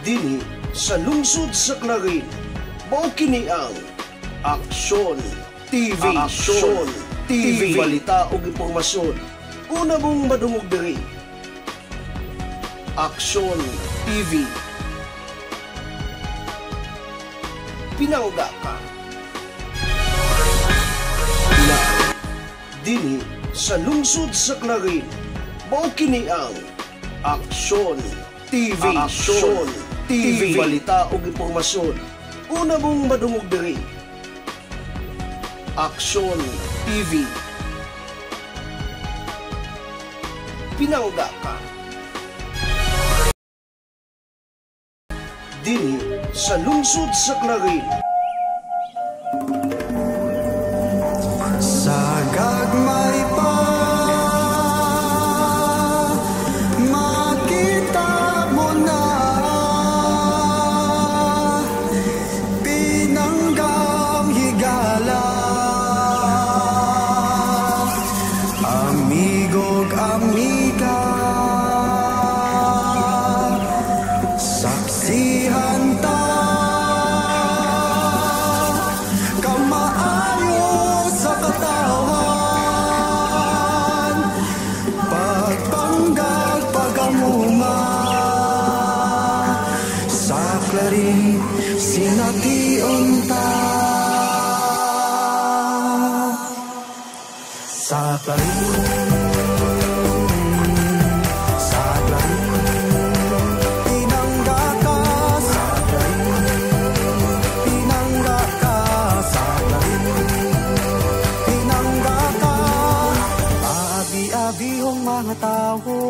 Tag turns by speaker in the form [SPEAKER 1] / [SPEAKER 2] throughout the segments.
[SPEAKER 1] Dini sa lungsod sa Clarin, mao kini ang Aksyon TV. Aksyon TV. Balita ug impormasyon. Una mong madungog diri. Aksyon TV. Pinangga ka. Na dini sa lungsod sa Clarin, mao kini ang Aksyon TV. Aksyon TV. Balita ug impormasyon. Una mong madungog diri. Aksyon TV. Pinangga ka. Dini sa lungsod sa Clarin.
[SPEAKER 2] Sa gagmay pa makita mo na pinanggang higala, amigo'g amiga, saksihan ta kamaayo sa katawan, pagpanggag pagamunga sa Clarin sination ta. Sa Clarin, sa Clarin, pinangga ka. Sa Clarin, pinangga ka. Sa Clarin, pinangga ka. Abi-abihong mga tao,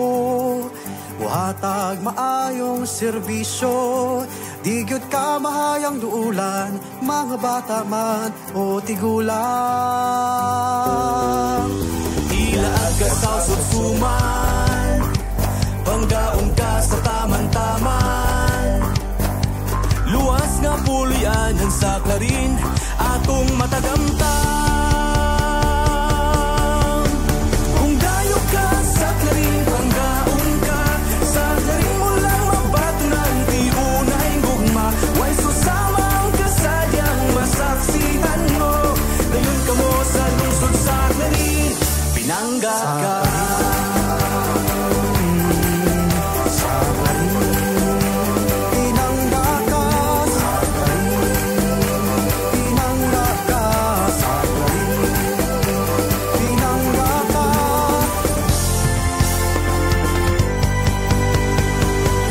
[SPEAKER 2] buhatag maayong serbisyo. Di gyud ka mahayang duulan, mga bata man o tigulang. Ila agad tao sutsuman, panggaong ka sa taman-taman. Luwas nga pulian yan sa Clarin, atong matagamtam. Kung dayo ka sa Clarin, panggaong ka sa Clarin mo lang mabatunan, di unay gugma, way susamang kasadyang masaksihan mo. Dayon ka mo sa lungsod sa Clarin, pinangga ka. Sa Clarin, pinangga ka. Sa Clarin, pinangga ka. Sa Clarin, pinangga ka.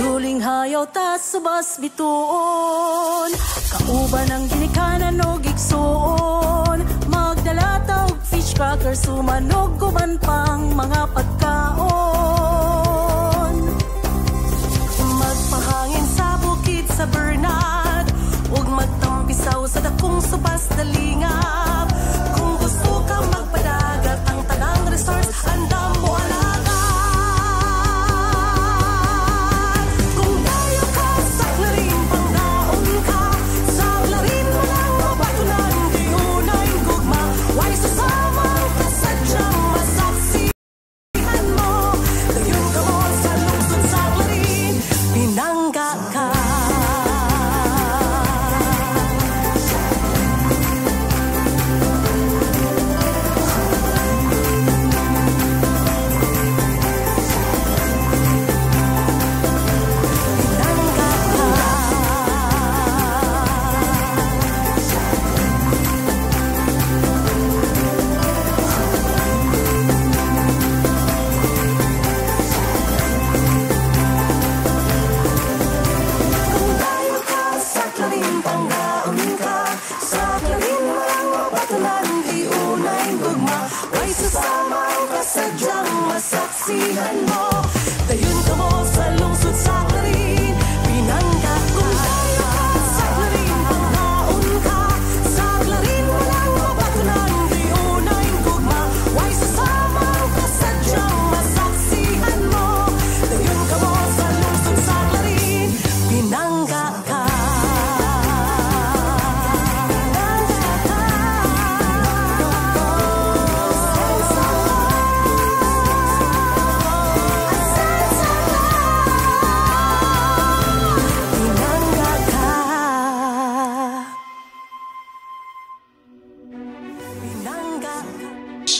[SPEAKER 3] Duling hayaw ta subas bituon, kauban ang ginikanan o gigsuon. Magdala ta og fish cracker, sumanog guban pang mga pagkaon. Magpahangin sa bukid sa Bernard, ug magtampisaw sa dakong subas dalingap. Kung gusto ka magpadagat, ang tagang resorts andam mo alagaan. Kung dayo ka sa Clarin, pangdaon ka sa Clarin mo lang mabatunan, di unay gugma, way susamang kasadyang masaksihan mo. Dayon ka mo sa lungsod sa Clarin, pinangga ka.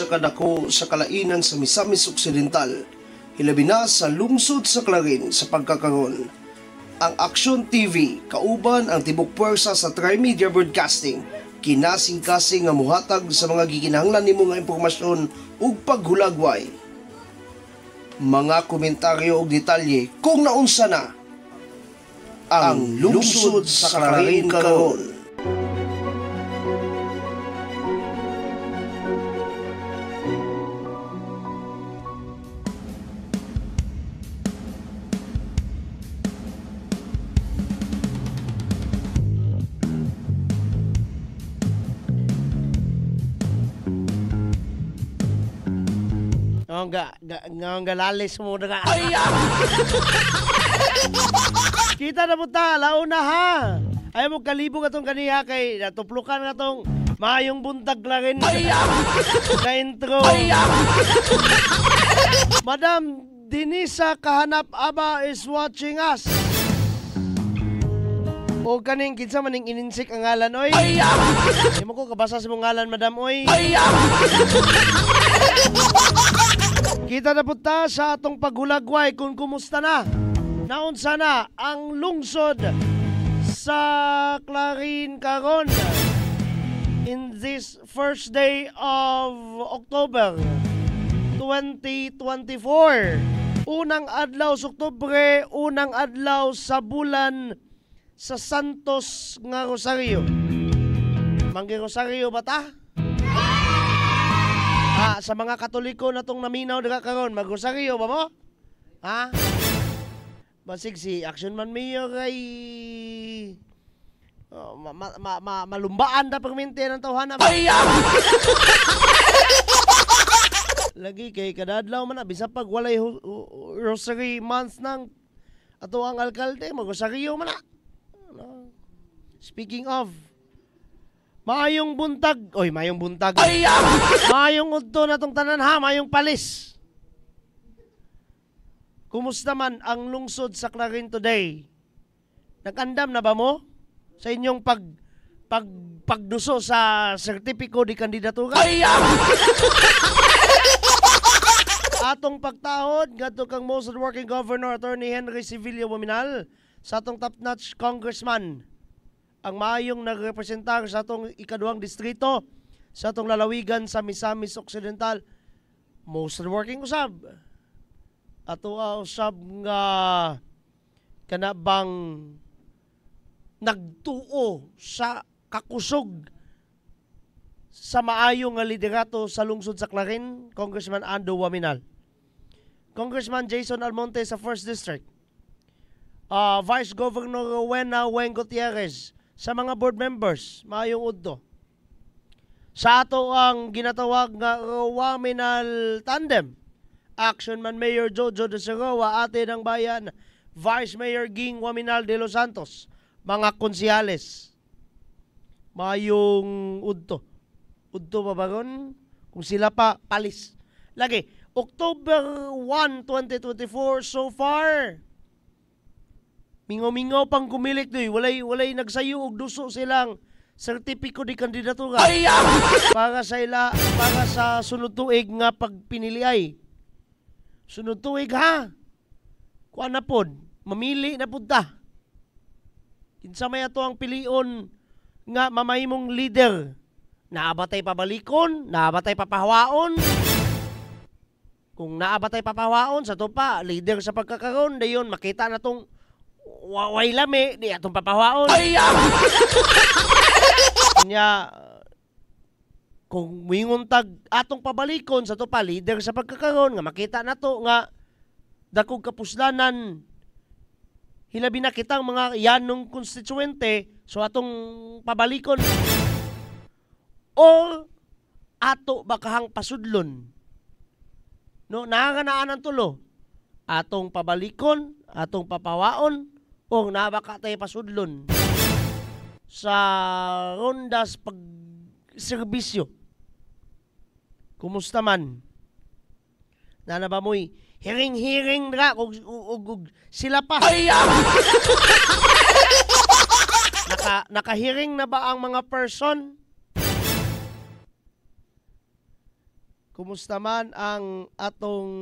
[SPEAKER 1] sa kadako sa kalainan sa Misamis Occidental, hilabi na sa lungsod sa Clarin sa pagkakaroon. Ang Aksyon TV, kauban ang tibok puwersa sa Trimedia Broadcasting, kinasing-kasing nga muhatag sa mga gikinahanglan nimo nga impormasyon ug paghulagway. Mga komentaryo ug detalye kung naunsa na ang lungsod sa Clarin karon.
[SPEAKER 4] Ngalalis mo na nga. Kita na punta, launa ha. Ayaw mo kalibog atong kaniha kay natuplukan nga tong maayong buntag lang rin na intro. Madam Denisa Kahanap Aba is watching us. O kaning kinsa maning ininsik ang ngalan, oy. Di mo ko kabasa sa mong ngalan, madam, oy. Kita na punta sa atong paghulagway kung kumusta na. Naunsa na ang lungsod sa Clarin karon in this first day of October 2024. Unang adlaw sa Oktubre, unang adlaw sa bulan sa Santos nga Rosario. Manggi Rosario ba ta? Sa mga Katoliko na tong naminaw daga karon, mag-Rosario ba mo? Ha? Basig si Action Man Mayor ay malumbaan da pagminti ng tawhana ba? Lagi kay kadadlaw man na bisa pag walay Rosary month nang ato ang alkalde, mag-Rosario man na. Speaking of, maayong buntag. Oy, maayong buntag. Maayong udto na tong tanan ha, maayong palis. Kumusta man ang lungsod sa Clarin today? Nag-andam na ba mo sa inyong pagduso sa sertipiko di kandidatura? Atong pagtahod ngadto kang most working governor Attorney Henry Civilio Waminal sa atong top-notch congressman ang maayong nagrepresentar sa atong ikaduhang distrito sa atong lalawigan sa Misamis Occidental. Most working usab. Ato usab nga kanabang nagtuo sa kakusog sa maayong nga liderato sa lungsod sa Clarin, Congressman Ando Waminal. Congressman Jason Almonte sa 1st District. Vice Governor Rowena Weng Gutierrez sa mga board members, maayong udto. Sa ato ang ginatawag nga Waminal Tandem, Action Man Mayor Jojo de Seroa, ate ng bayan, Vice Mayor Ging Waminal de Los Santos, mga konsihales, maayong udto. Udto pa ba ron? Kung sila pa, palis. Lagi, October 1, 2024, so far, mingaw-mingaw pang kumilik doy. Walay nagsayo og duso silang sertipiko di kandidatura para sa sunod tuig nga pagpiniliay. Sunod tuig ha. Kuan na pod, mamili na pud ta. Kinsa may ato ang pilion nga mamahimong leader. Naabatay pabalikon, naabatay papahawaon. Kung naabatay papahawaon sa to pa leader sa pagkakaroon dayon makita na tong way lami, di atong papawaon. Kanya, kung wingon tag atong pabalikon sa to pa, leader sa pagkakaroon, nga makita na to, nga dakog kapuslanan, hilabi na kitang mga yanong konstituente, so atong pabalikon, or ato bakahang pasudlon. No, nanganaan ang tulo. Atong pabalikon, atong papawaon, o nabaka tayo pasudlon sa rondas pag-serbisyo. Kumusta man? Nana ba mo'y hiring-hiring na kung sila pa? Nakahiring na ba ang mga person? kumusta man ang atong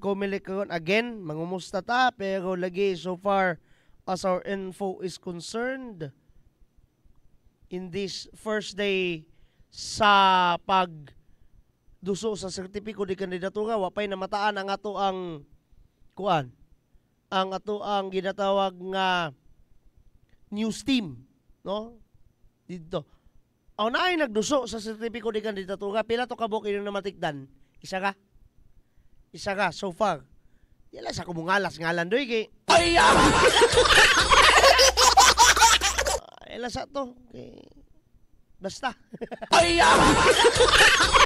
[SPEAKER 4] Comelec karon? Again, mangumusta ta pero lagi so far as our info is concerned in this first day sa pagduso sa sertipiko di kandidatura, wapay namataan ang ato ang kuan, ang ato ang ginatawag nga news team, no? Dito. Ang naay nagduso sa sertipiko di kandidatura, pila to kabok inyong namatikdan? Isa ka? Isa ka so far. Yala sa kumungalas ngalan doy kay. Ela sa to kay basta.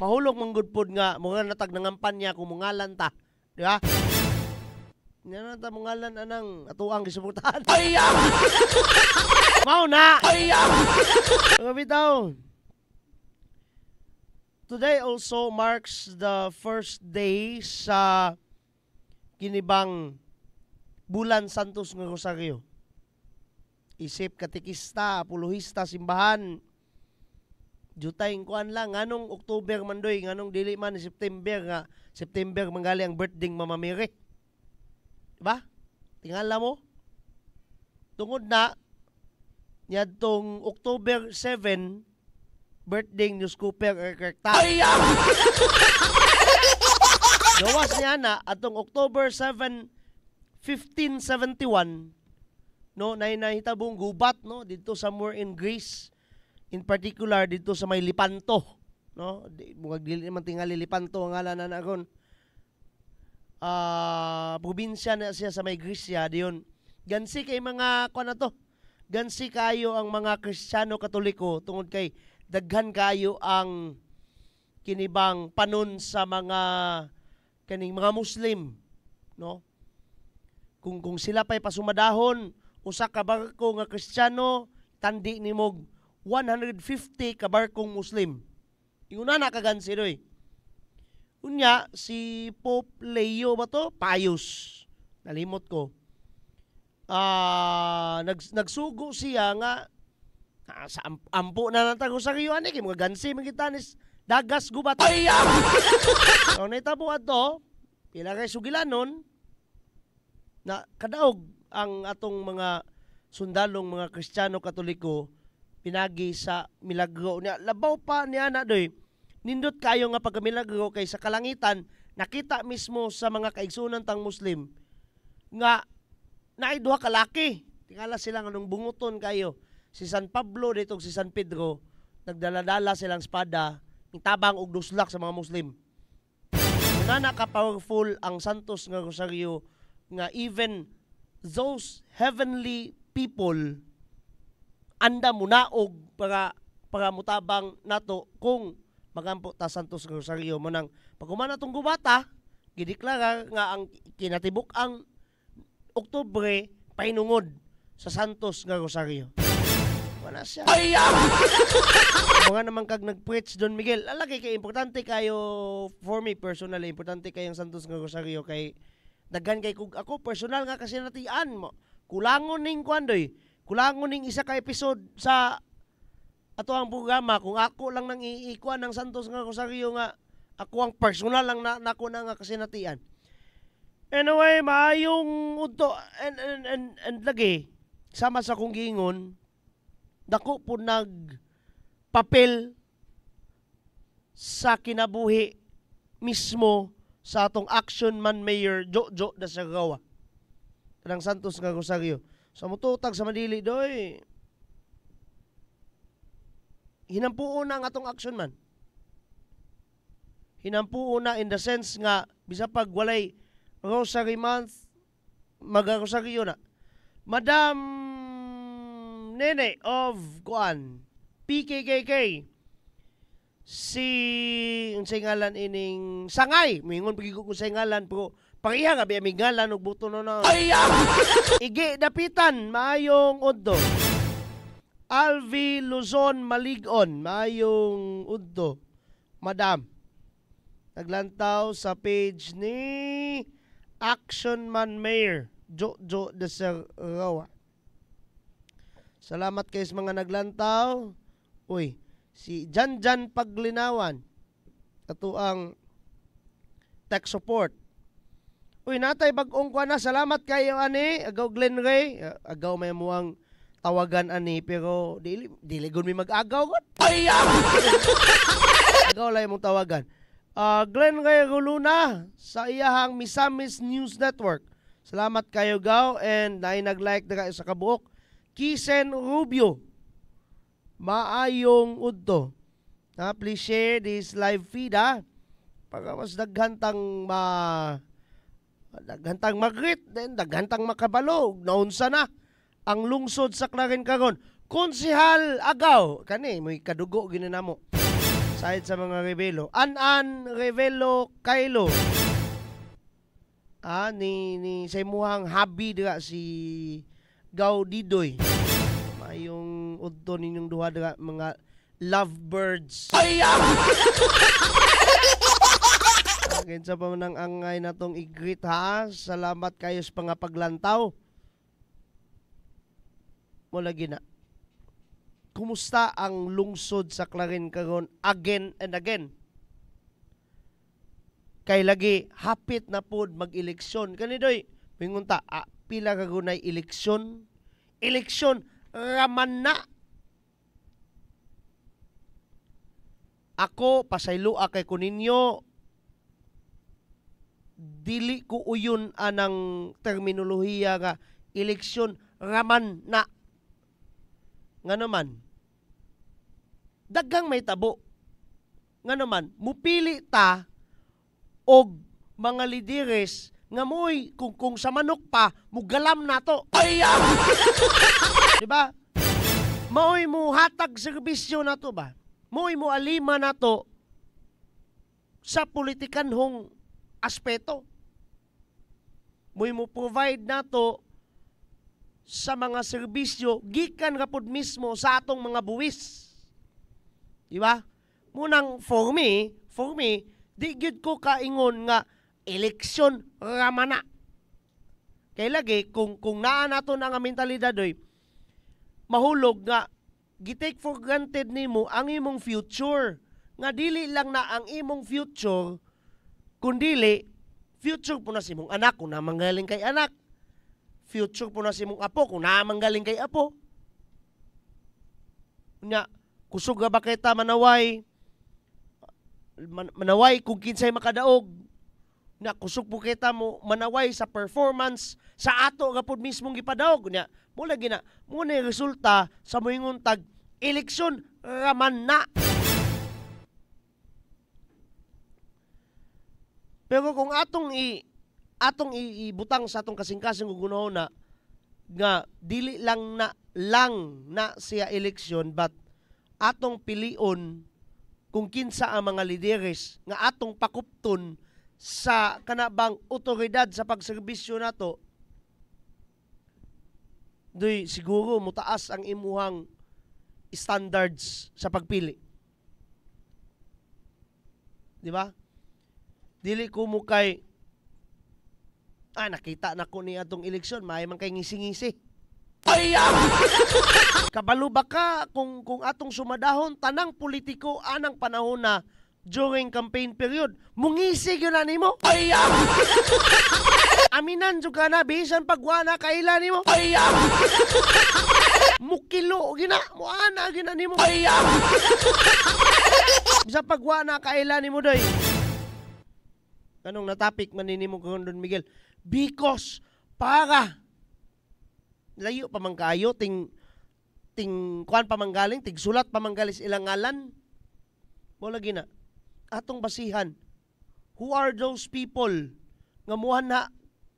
[SPEAKER 4] Mahulog manggod pod nga mga natag nangampan niya kumungalan ta. Di ba? Nya ta mungalan anang atuang gisuportahan. Mau na. Mga bitaw. Today also marks the first day sa kinibang Bulan Santos nga Rosario. Isip katikista, apologista, simbahan. Jutay kuan lang nganong October mandoy, nganong dili man ni September manggali ang birthday Mama Mary. Diba? Tingala mo. Tungod na nyadtong October 7 birthday ni Cooper Erkerta. Gawas niya na atong October 7 1571 no nahitabong gubat no dito somewhere in Greece, in particular dito sa may Lipanto, no mugag dili man tingali Lipanto ang ngalan na aron probinsya na siya sa may Greece diyon. Gansi kay mga kuan na to, gansi kayo ang mga Kristiyano Katoliko tungod kay daghan kayo ang kinibang panon sa mga kaning mga Muslim, no? Kung sila pa'y pasumadahon usa ka barko nga Kristiyano, tandi nimog 150 ka barkong Muslim. Inguna na kagansi doy. Unya si Pope Leo ba to? Pius. Nalimot ko. Nagsugo siya nga sa ampo na lang tago sa riyo ani kay mga gansi magitanis dagas gubat. So naitabo ato pila kay sugilanon na kadaog ang atong mga sundalong mga Kristiyano Katoliko pinagi sa milagro niya. Labaw pa niya na doy. Nindot kayo nga pagkamilagro kay sa kalangitan nakita mismo sa mga kaigsunan tang Muslim nga naay duha ka laki. Tingala sila nganong bunguton kayo. Si San Pablo dito si San Pedro nagdala-dala silang espada tabang og duslak sa mga Muslim. Na ka powerful ang Santos nga Rosario nga even those heavenly people anda munaog para mutabang nato kung magampo ta Santos nga Rosario mo nang paghuman atong gubata gideklara nga ang kinatibuk ang Oktubre pahinungod sa Santos nga Rosario. Wala siya. Mga naman kag nag-preach Don Miguel. Alagay kay importante kayo for me personally, importante kayong Santos nga Rosario kay daghan kay kung ako personal nga kasi natian mo. Kulangon ning kwandoy. Kulangon ning isa ka episode sa ato ang programa kung ako lang nang iikuan ng Santos nga Rosario nga ako ang personal lang nako na nga kasi natian. Anyway, maayong udto and lagi sama sa kong giingon dako po nagpapel sa kinabuhi mismo sa atong action man Mayor Jojo da Sagawa kanang Santos nga Rosario. Sa mututag sa madili doy hinampuon na ang atong action man. Hinampuon na in the sense nga bisa pag walay Rosary Month, mag-Rosaryo na. Madam Nene of Kuan, PKKK, si unsay ngalan ining Sangay, mingon pagigog unsay ngalan pero pareha nga biya ngalan og buto no na. Igi dapitan maayong udto. Alvi Luzon Maligon, maayong udto. Madam, naglantaw sa page ni Action Man Mayor Jojo de Sagawa. Salamat kayo sa mga naglantaw. Uy, si Janjan Paglinawan. Ato ang tech support. Uy, natay bag-ong kwa na. Salamat kayo, ani. Agaw Glenn Ray. Agaw may muang tawagan, ani. Pero, dili gun mi mag-agaw. Agaw lang mong tawagan. Glenn Ray Ruluna sa iyahang Misamis News Network. Salamat kayo, gaw. And na nag-like na sa kabuok. Kisen Rubio. Maayong udto. Please share this live feed, ha? Para mas daghantang magrit, then daghantang makabalo. Naunsa na ang lungsod sa Clarin karon. Konsehal Agaw, kani may kadugo ginanamo. Side sa mga Revelo. An Revelo Kailo. Ni sa imuhang habi dira si Gaw Didoy. Mayong udto ninyong duha dira mga lovebirds. Again sa pamanang angay na tong igrit, ha. Salamat kayo sa pangapaglantaw. Mula gina. Kumusta ang lungsod sa Clarin karon again and again? Kay lagi hapit na pod mag-eleksyon. Kanidoy, mingunta, pila ka gunay eleksyon? Eleksyon raman na. Ako pasaylo kay kuninyo, dili ko uyon anang terminolohiya nga eleksyon raman na. Nga naman, daghang may tabo. Nga naman, mupili ta og mga lideres nga mo'y kung sa manok pa, mugalam na to. Diba? Mo'y mo hatag serbisyo na to ba? Mo'y mo alima na to sa politikanhong aspeto. Mo'y mo provide na to sa mga serbisyo gikan rapod mismo sa atong mga buwis. Diba? Munang for me, di gyud ko kaingon nga eleksyon ramana. Kay lagi kung naa nato na nga mentalidad doy, mahulog nga gitake for granted nimo ang imong future. Nga dili lang na ang imong future, kundili future po na si mong anak kung namanggaling kay anak. Future po na si mong apo kung namanggaling kay apo. Nya, kusog ba kita manaway kung kinsay makadaog. Nya, kusog po kita mo manaway sa performance sa ato gapod mismong gipadaog. Nya, mula gina, muna resulta sa moingon tag eleksyon raman na. Pero kung atong ibutang sa atong kasing-kasing gugunahon na nga dili lang na siya eleksyon, but atong pilion kung kinsa ang mga lideres nga atong pakupton sa kanabang otoridad sa pagserbisyo nato, doy siguro mutaas ang imuhang standards sa pagpili. Di ba? Dili ko mo kay nakita na ko ni atong eleksyon, may man kay ngisi-ngisi. Kabalo ba ka kung atong sumadahon tanang politiko anang panahon na during campaign period, mungisi gyud na nimo? Aminan jud ka na bisan pagwana kaila nimo? Mukilo gina, muana gina nimo? Bisan pagwana kaila nimo doy. Kanong natapik man nimo karon Don Miguel? Because para layo pa man kaayo ting kuan pa manggaling, tig sulat pa manggalis ilang ngalan. Mo lagi na atong basihan. Who are those people nga muhan na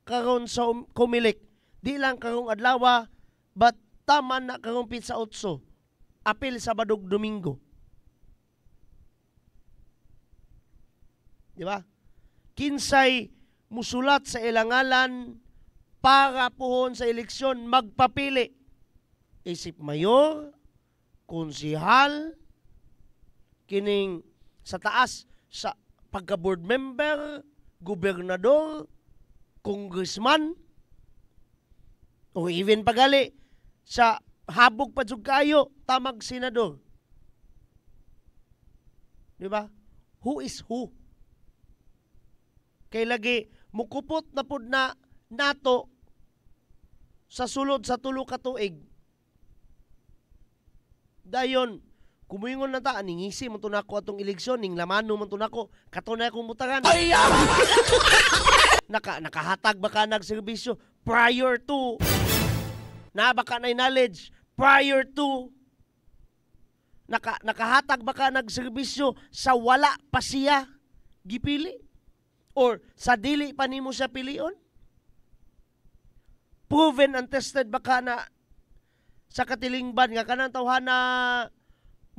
[SPEAKER 4] karon sa Comelec? Di lang karong adlaw, but taman na karong pizza 8. Apil Sabado Domingo. Di ba? Kinsay musulat sa ilangalan para puhon sa eleksyon magpapili. Isip mayor, konsihal, kining sa taas sa pagka-board member, gobernador, congressman, o even pagali sa habog pa jud kayo, tamag senador. Di ba? Who is who? Kay lagi mukupot na pud na nato sa sulod sa tulo ka tuig. Dayon kumuingon na ta aning ngisi man to nako atong eleksyon ning lamano man to nako katunay akong mutaran. Nakahatag ba ka nag serbisyo prior to na baka na knowledge prior to nakahatag ba ka nag serbisyo sa wala pa siya gipili or sa dili pa nimo siya pilion? Proven and tested ba ka na sa katilingban nga kanang tawhana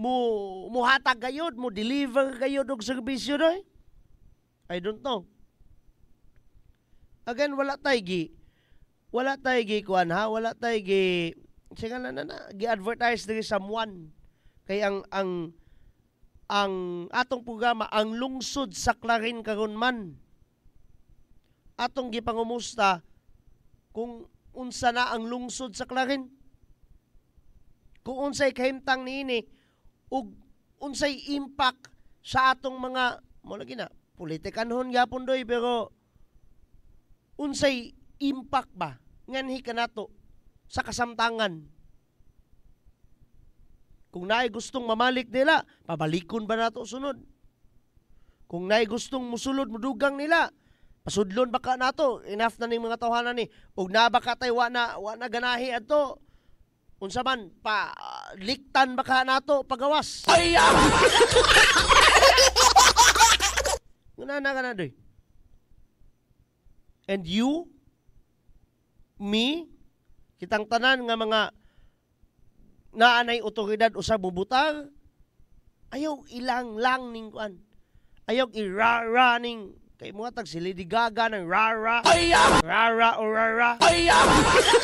[SPEAKER 4] mo hatag gayud, mo deliver gayud og serbisyo doy? I don't know. Again, wala tay gi kuan ha, wala tay gi singa na gi-advertise diri someone. Kay ang atong programa ang lungsod sa Clarin karon man. Atong gipangumusta kung unsa na ang lungsod sa Clarin. Kung unsay kahimtang niini ug unsay impact sa atong mga mo lagi na politikanhon gyapon doy pero unsay impact ba nganhi kanato sa kasamtangan? Kung naay gustong mamalik nila, pabalikon ba nato sunod? Kung naay gustong musulod mudugang nila, pasudlon baka nato? Enough na ning mga tawhanan ni. Ug na baka tay wa na ganahi adto. Unsa man pa liktan baka nato pagawas. Ngana na doy. And you, me, kitang tanan nga mga naanay otoridad usab mubutang, ayaw ilang lang ning kuan. Ayaw irara ning kay mga tag si Lady Gaga ng rara. Rara o rara.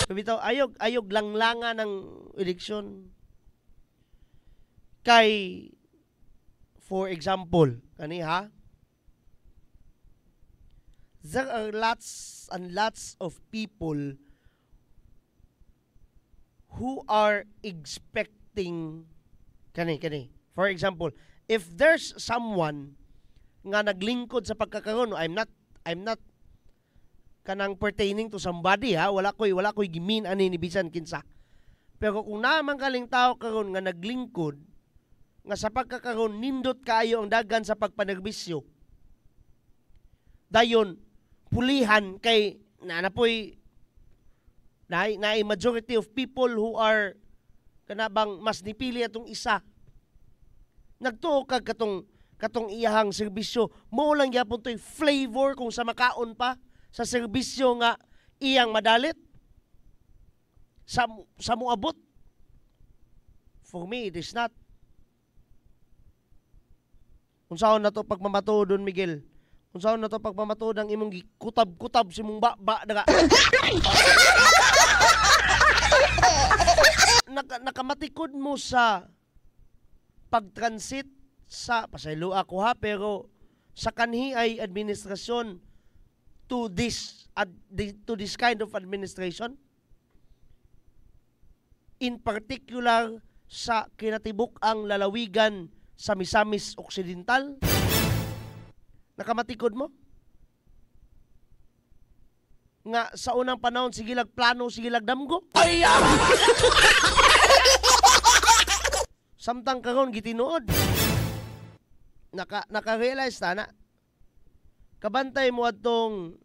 [SPEAKER 4] Bitaw ayog langlangan ng eleksyon. Kay for example, kani ha? There are lots and lots of people who are expecting kani. For example, if there's someone nga naglingkod sa pagkakaroon, I'm not kanang pertaining to somebody ha, wala koy gimin ani ni bisan kinsa. Pero kung naman kaling tao karon nga naglingkod nga sa pagkakaroon nindot kaayo ang dagan sa pagpanerbisyo. Dayon pulihan kay naanapoy na majority of people who are kanabang mas nipili atong isa. Nagtuo kag katong iyahang serbisyo, mo lang gyapon toy flavor kung sa makaon pa sa serbisyo nga iyang madalit sa muabot. For me, it is not. Unsaon na to pagmamatuod don Miguel? Unsaon na to pagmamatuod ang imong kutab-kutab si mong ba daga? Nakamatikod mo sa pagtransit sa pasaylo ako ha, pero sa kanhi ay administrasyon to this kind of administration, in particular sa kinatibuk ang lalawigan sa Misamis Occidental. Nakamatikod mo nga sa unang panahon sige lag plano, sige lag damgo. Samtang karon gitinuod. Naka-realize ta na kabantay mo adtong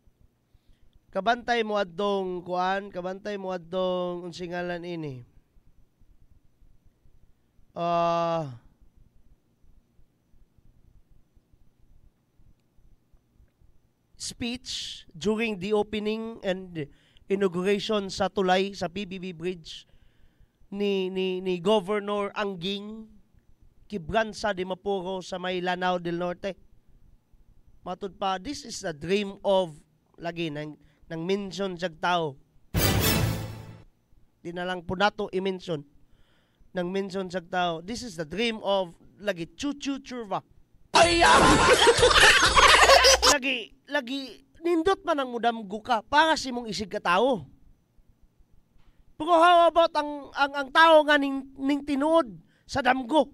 [SPEAKER 4] unsingalan ini. Speech during the opening and inauguration sa tulay sa PBB Bridge ni Governor Angging Quibranza de Mapuro sa may Lanao del Norte. Matud pa, this is a dream of lagi nang mention sa tao. Di na lang po nato i-mention. Nang mention sa tao, this is the dream of lagi chuchu churva. Lagi nindot man ang mudamgo ka para si mong isig ka tao. Pero how about ang tao nga ning tinuod sa damgo?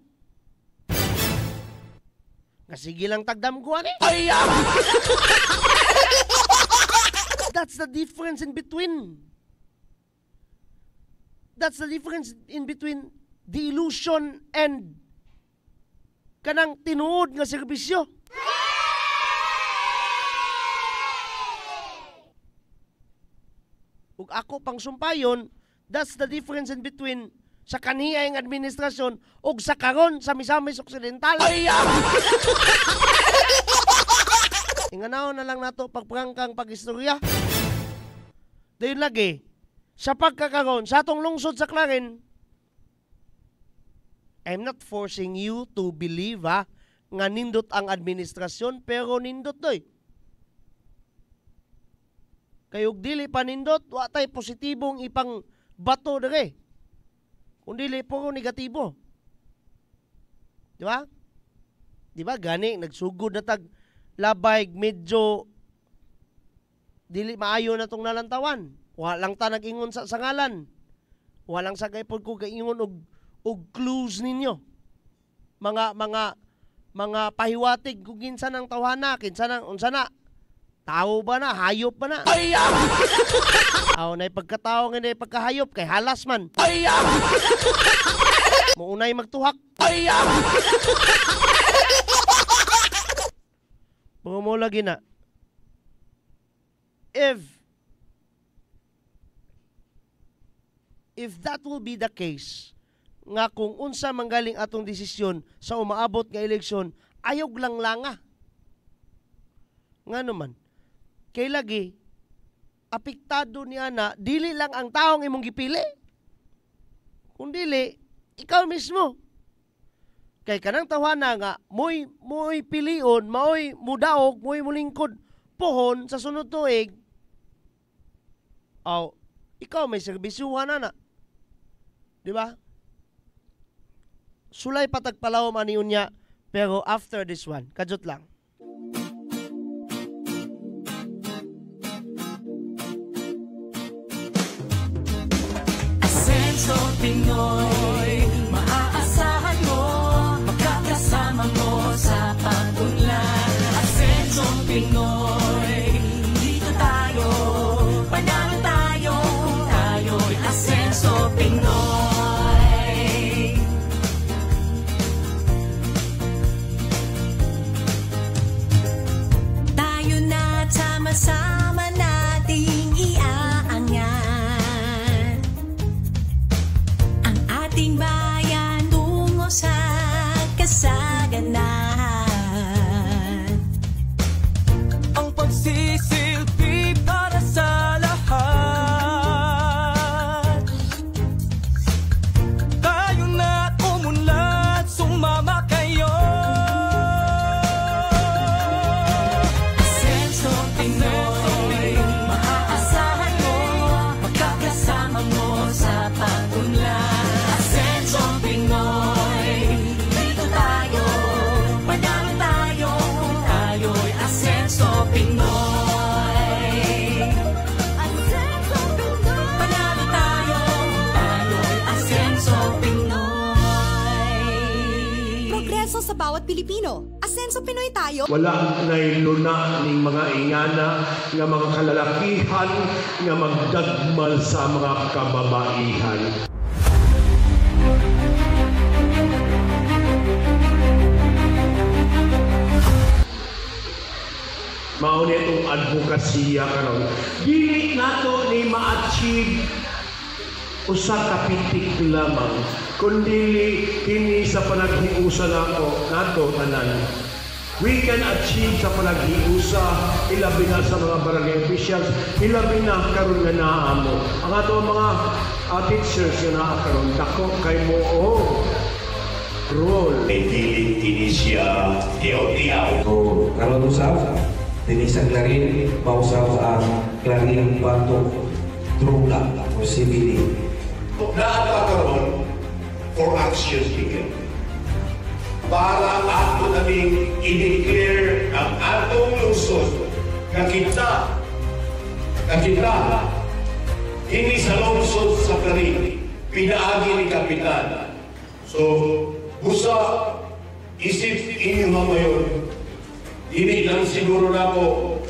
[SPEAKER 4] Nga sige lang tagdamgo ani. That's the difference in between. That's the difference in between the illusion and kanang tinuod nga serbisyo. Ug ako pang sumpayon, that's the difference in between sa kaniyang administrasyon ug sa karon sa Misamis Occidental. Inganaw na lang nato pagprangkang pagistorya. Dayon lagi, sa pagkakaroon, sa atong lungsod sa Clarin, I'm not forcing you to believe nga nindot ang administrasyon, pero nindot doy. Kayog dili pa nindot, wa tay positibong ipang bato dere. Kung dili puro negatibo. Di ba? Di ba gani nagsugod na tag labay medyo dili maayo na tong nalantawan. Wa lang ta nag-ingon sa ngalan. Wa lang sa gaypod ko gaingon og clues ninyo. Mga pahiwatig kung kinsa nang tawhana, kinsa nang unsa na. Tao ba na? Hayop ba na? Aw nay pagkatao nga nay pagkahayop kay halas man. Muunay magtuhak. Mo lagi na. If that will be the case, nga kung unsa manggaling atong desisyon sa umaabot nga eleksyon, ayog lang langa. Nga naman, kay lagi, apektado niya na, dili lang ang taong imong gipili. Kung dili, ikaw mismo. Kay kanang tawana nga, mo'y pilion, mo'y mudaog, mo'y mulingkod, pohon sa sunod tuig, ikaw may serbisyuhan na. Di ba? Sulay patagpalawom ani unya, pero after this one, kajut lang.
[SPEAKER 2] Asenso Pinoy, maaasahan mo, makakasama mo sa pag-unlad. Asenso Pinoy, dito tayo, panalo tayo, tayo'y Asenso Pinoy. Tayo na sama-sama nating iaangat ang ating bayan tungo sa kasaganahan. Ang pagsisilbi para sa lahat. Tayo na umunlad, sumama kayo. Asenso Pinoy, maaasahan mo, magkakasama mo sa pag-unlad. Asenso Pinoy, dito tayo, panalo tayo, tayo'y Asenso Pinoy. Asenso Pinoy, panalo tayo, tayo'y Asenso Pinoy.
[SPEAKER 3] Progreso sa bawat Pilipino. Asenso Pinoy tayo.
[SPEAKER 5] Wala na'y luna ning mga ingana nga mga kalalakihan nga magdagmal sa mga kababaihan. Mauni itong advokasya karon. Dili nato ni ma-achieve usa ka pitik lamang, kundi kini sa panaghiusa nato tanan. We can achieve sa panaghiusa, ilabi na sa mga barangay officials, ilabi na karon nga naamo. Ang ato mga teachers nga naa karon dako kay mo role.
[SPEAKER 6] Pilit kini siya tiyaw-tiyaw.
[SPEAKER 7] So, karon usap, dinisag na rin, mausap ang Clarin Batok Trula o CBD.
[SPEAKER 6] Naapakaroon for action figure. Para ato naming i-declare ang atong lungsod na kita hindi sa lungsod sa Clarin, pinaagi ni Kapitan. So, busa isip inyong mamayon, hindi lang siguro na po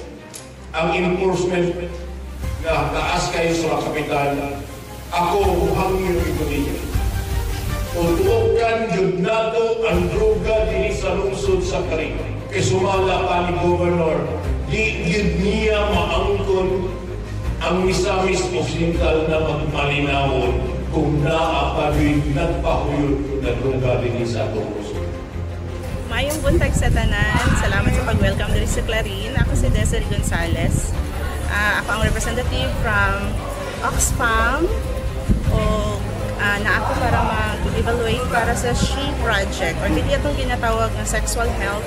[SPEAKER 6] ang enforcement nga taas kayo sa kapitan, ako hangyo ito niya. Tutuokan yun nato ang droga din sa lungsod sa Karing. Kay sumala pa ni Governor, di yun niya maangkon ang misamis occidental na magmalinawon kung naapadoy nagpahuyod na droga din sa atong lungsod.
[SPEAKER 8] Mayong buntag sa tanan. Salamat sa pag-welcome diri sa Clarin. Ako si Desiree Gonzales. Ako ang representative from Oxfam o na ako para mag-evaluate para sa SHE project or hindi itong ginatawag na Sexual Health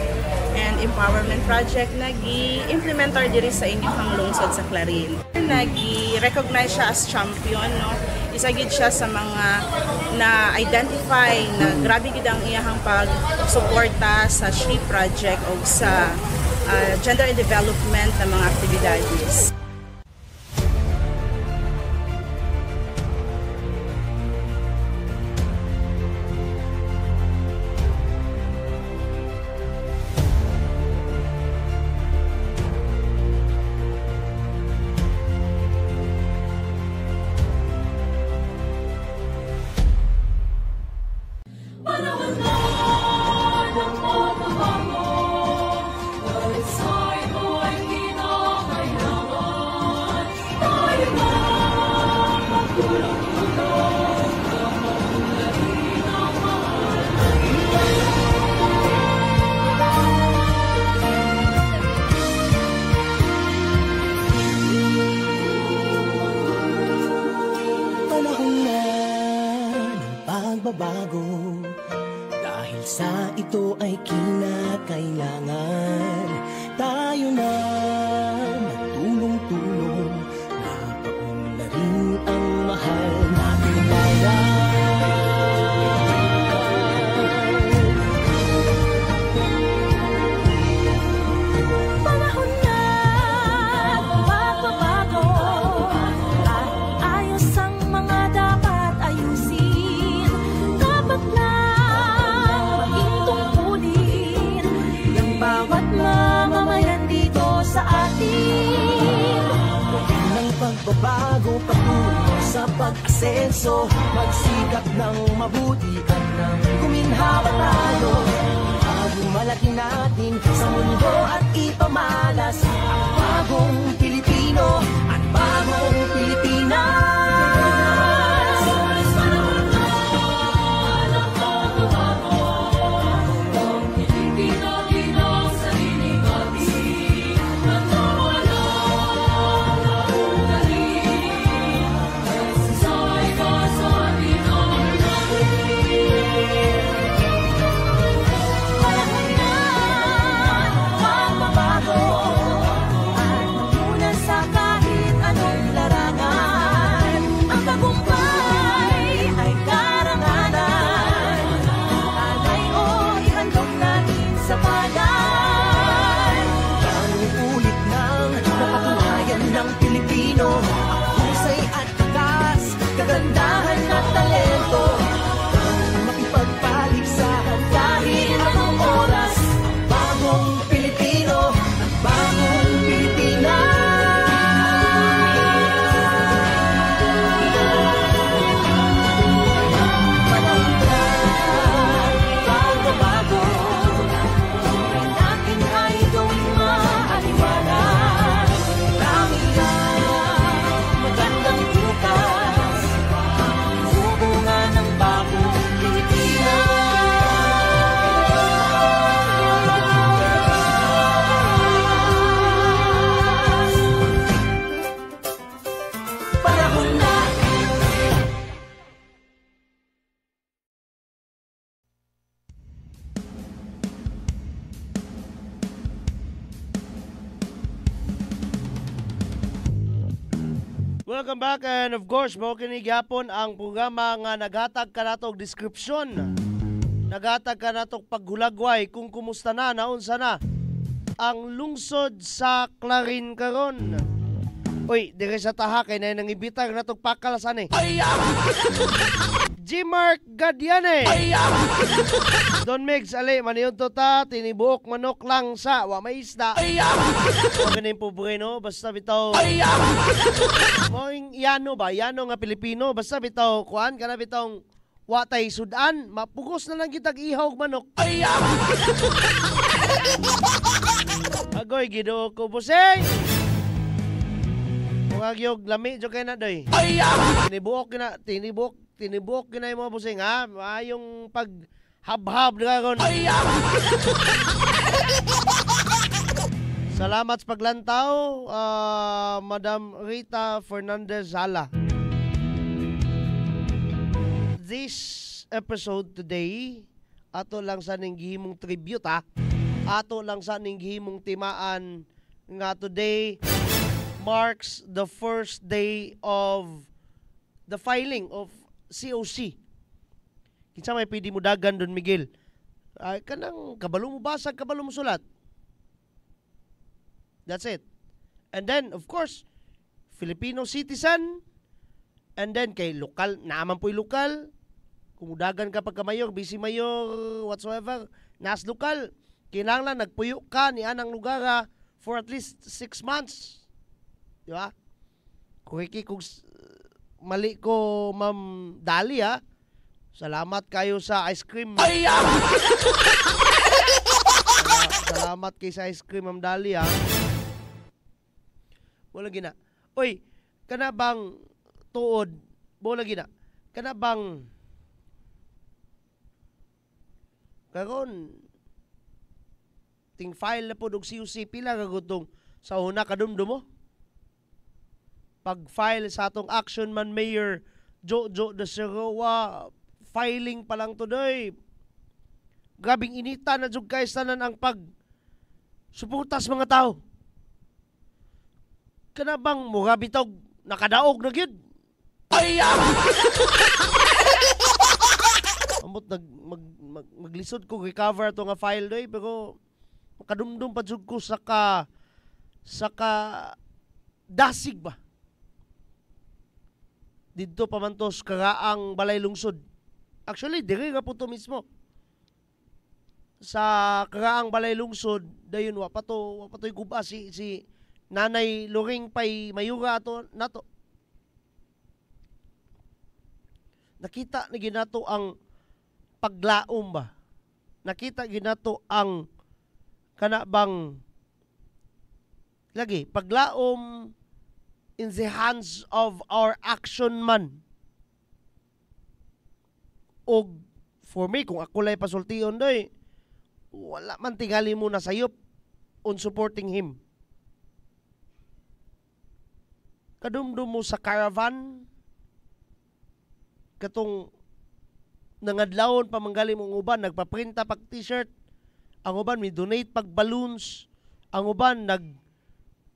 [SPEAKER 8] and Empowerment Project na gi-implementar diri sa inyong lungsod sa Clarin. Nagi-recognize siya as champion, no? Isa gid siya sa mga na-identify na grabe gid ang iyahang pag-suporta sa SHE project o sa gender and development ng mga aktibidades.
[SPEAKER 2] Bago dahil sa ito ay kinakailangan tayo na magtulong-tulong na paunlarin ang mahal nating bayan.
[SPEAKER 3] Panahon na magbabago at ayos ang mga dapat ayusin.
[SPEAKER 2] Bawat mamamayan dito sa atin ng pagbabago patungo sa pag-asenso, magsikap ng mabuti at nang guminhawa tayo bago malaki natin sa mundo at ipamalas ang bagong Pilipino at bagong Pilipinas. Kagandahan at talento makipagpaligsahan kahit anong oras. Bagong Pilipino at bagong Pilipinas. Panahon na pagbabago, tunay natin ay gawing maaliwanag. Marami na magandang bukas, bunga ng bagong Pilipinas. Panahon na.
[SPEAKER 4] Welcome back, and of course mo kini gyapon ang programa nga naghatag kanatog description, naghatag kanatog paghulagway kung kumusta na, naunsa na ang lungsod sa Clarin karon. Uy, dire sa taha kay na nangibitag na tong pakal san eh. G-Mark Gadiane. Don Megs ali maniud to ta tinibuok manok lang sa wa may isda. Wa ganin pobre no basta bitaw. Moing yano ba? Yano nga Pilipino basta bitaw kuan kana bitong watay sudan mapugos na lang kitag ihaw og manok. Agoy Ginoo ko busing. Magyog lami jo kay na doy. Tinibuok kinay mo busing ha. Yung pag habhab dragon. Salamat sa paglantaw, Madam Rita Fernandez Zala. This episode today, ato lang sa ning gihimong tribute ha. Ato lang sa ning gihimong timaan nga today marks the first day of the filing of COC. Kinsa may pwede mo dagan Don Miguel? Ay kanang kabalo mo basag, kabalo mo sulat. That's it. And then of course, Filipino citizen. And then kay lokal, naman po'y lokal. Kumudagan ka pagka mayor, busy mayor, whatsoever. Nas lokal, kinahanglan nagpuyo ka ni anang lugar for at least 6 months. Di ba? Kung mali ko, Ma'am Dali ha. Salamat kayo sa ice cream. Salamat kayo sa ice cream, Ma'am Dali ha. Wala gina. Oy, kana bang tuod? Wala gina. Kana bang karon ting file na po og COC pila ka gutong sa una kadumdum mo? Pag-file sa atong Action Man Mayor Jojo de Seroa, filing pa lang today. Grabing inita na jud kay tanan ang pag suportas mga tao. Kana bang mura bitog nakadaog na gyud? Amot maglisod ko recover to nga file doy pero makadumdum pa jud ko sa dasig ba? Dito pamantos karaang balay lungsod. Actually, diri nga po to mismo. Sa karaang balay lungsod, dayon wa pa to'y guba si Nanay Loring pay mayura ato nato. Nakita na ginato ang paglaom ba? Nakita ginato ang kana bang lagi paglaom in the hands of our action man. Og for me, kung ako lay pasultion doy, wala man tingali mo na sayop on supporting him. Kadumdum mo sa caravan, katong nangadlawon pa manggali mong uban, nagpaprinta pag t-shirt, ang uban may donate pag balloons, ang uban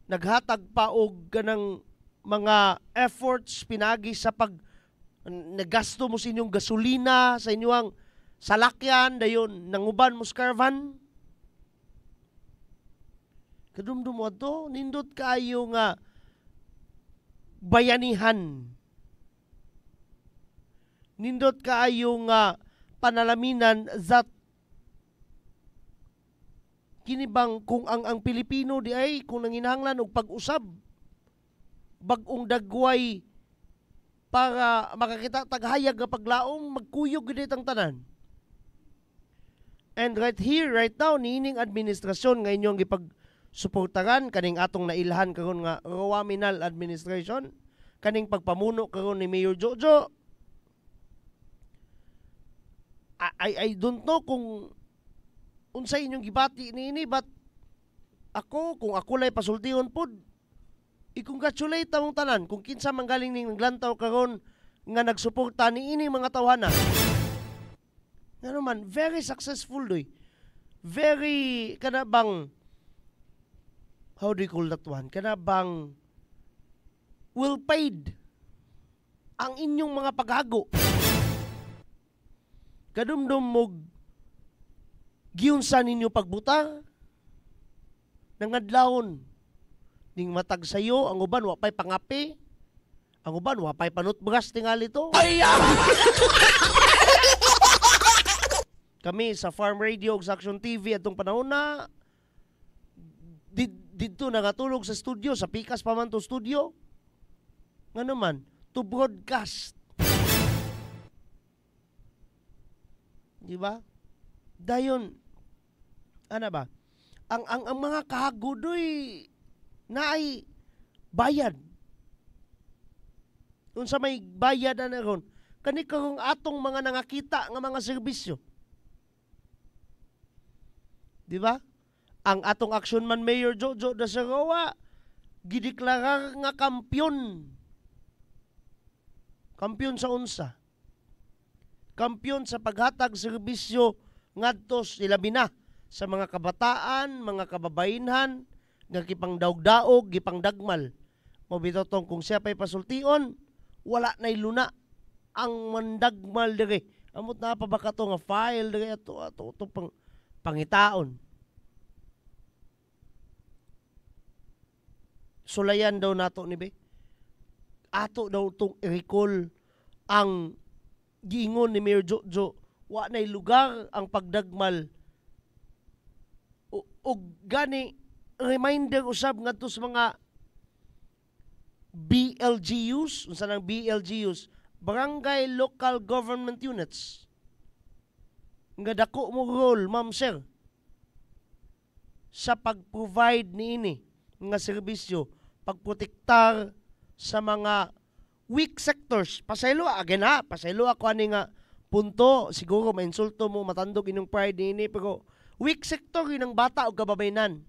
[SPEAKER 4] naghatag pa og ganang mga efforts pinagi sa pag nagasto mo sa inyong gasolina, sa inyong salakyan, dayon nanguban mo sa caravan. Kadumdum mo to, nindot kayo nga bayanihan. Nindot kayo nga panalaminan that kinibang kung ang Pilipino di ay kung nanginahanglan og pag-usab bagong dagway para makakita taghayag nga paglaom magkuyog gid ang tanan. And right here, right now, niining administrasyon nga inyong gipagsuportaran kaning atong nailhan karon nga Roaminal administration, kaning pagpamuno karon ni Mayor Jojo. I don't know kung unsay inyong gibati niini, but ako kung ako lay pasultihon pod, i-congratulate among tanan kung kinsa manggaling ning naglantaw karon nga nagsuporta niini mga tawhana. Ano man, very successful doy. Very kana bang, how do you call that one? Kana bang well paid ang inyong mga paghago. Kadumdum mo giunsa ninyo pagbutang nangadlawon ning matag sayo, ang uban wa pay pangapi. Ang uban wa pay panutbras tingali to. Kami sa Farm Radio ug sa Action TV atong panahon na dito nagatulog sa studio, sa pikas pa man to studio. Nga naman, to broadcast. Di ba? Dayon, ano ba? Ang mga kahagodoy na ay bayad. Unsa may bayad na ron, kani karong atong mga nangakita nga mga serbisyo. Di ba? Ang atong action man Mayor Jojo da Sarawa gideklara nga kampiyon. Kampiyon sa unsa? Kampiyon sa paghatag serbisyo ngadto ilabi na sa mga kabataan, mga kababayenhan nga gipangdaog-daog, gipangdagmal. Mobitotong kung siya pa'y pasultion, wala na'y luna ang mandagmal diri. Amot na pa ba ka to nga file diri ato pang pangitaon. Sulayan daw nato ni be. Ato daw tong i-recall ang giingon ni Mayor Jojo, wa na'y lugar ang pagdagmal. O gani reminder usab ngadto sa mga BLGUs, unsa nang BLGUs, Barangay Local Government Units. Nga dako mo role, ma'am sir, sa pag-provide niini nga serbisyo, pagprotektar sa mga weak sectors. Pasaylo again ha, pasaylo ako ani nga punto, siguro mainsulto mo, matandog inyong pride niini, pero weak sector yun ang bata o kababayanan.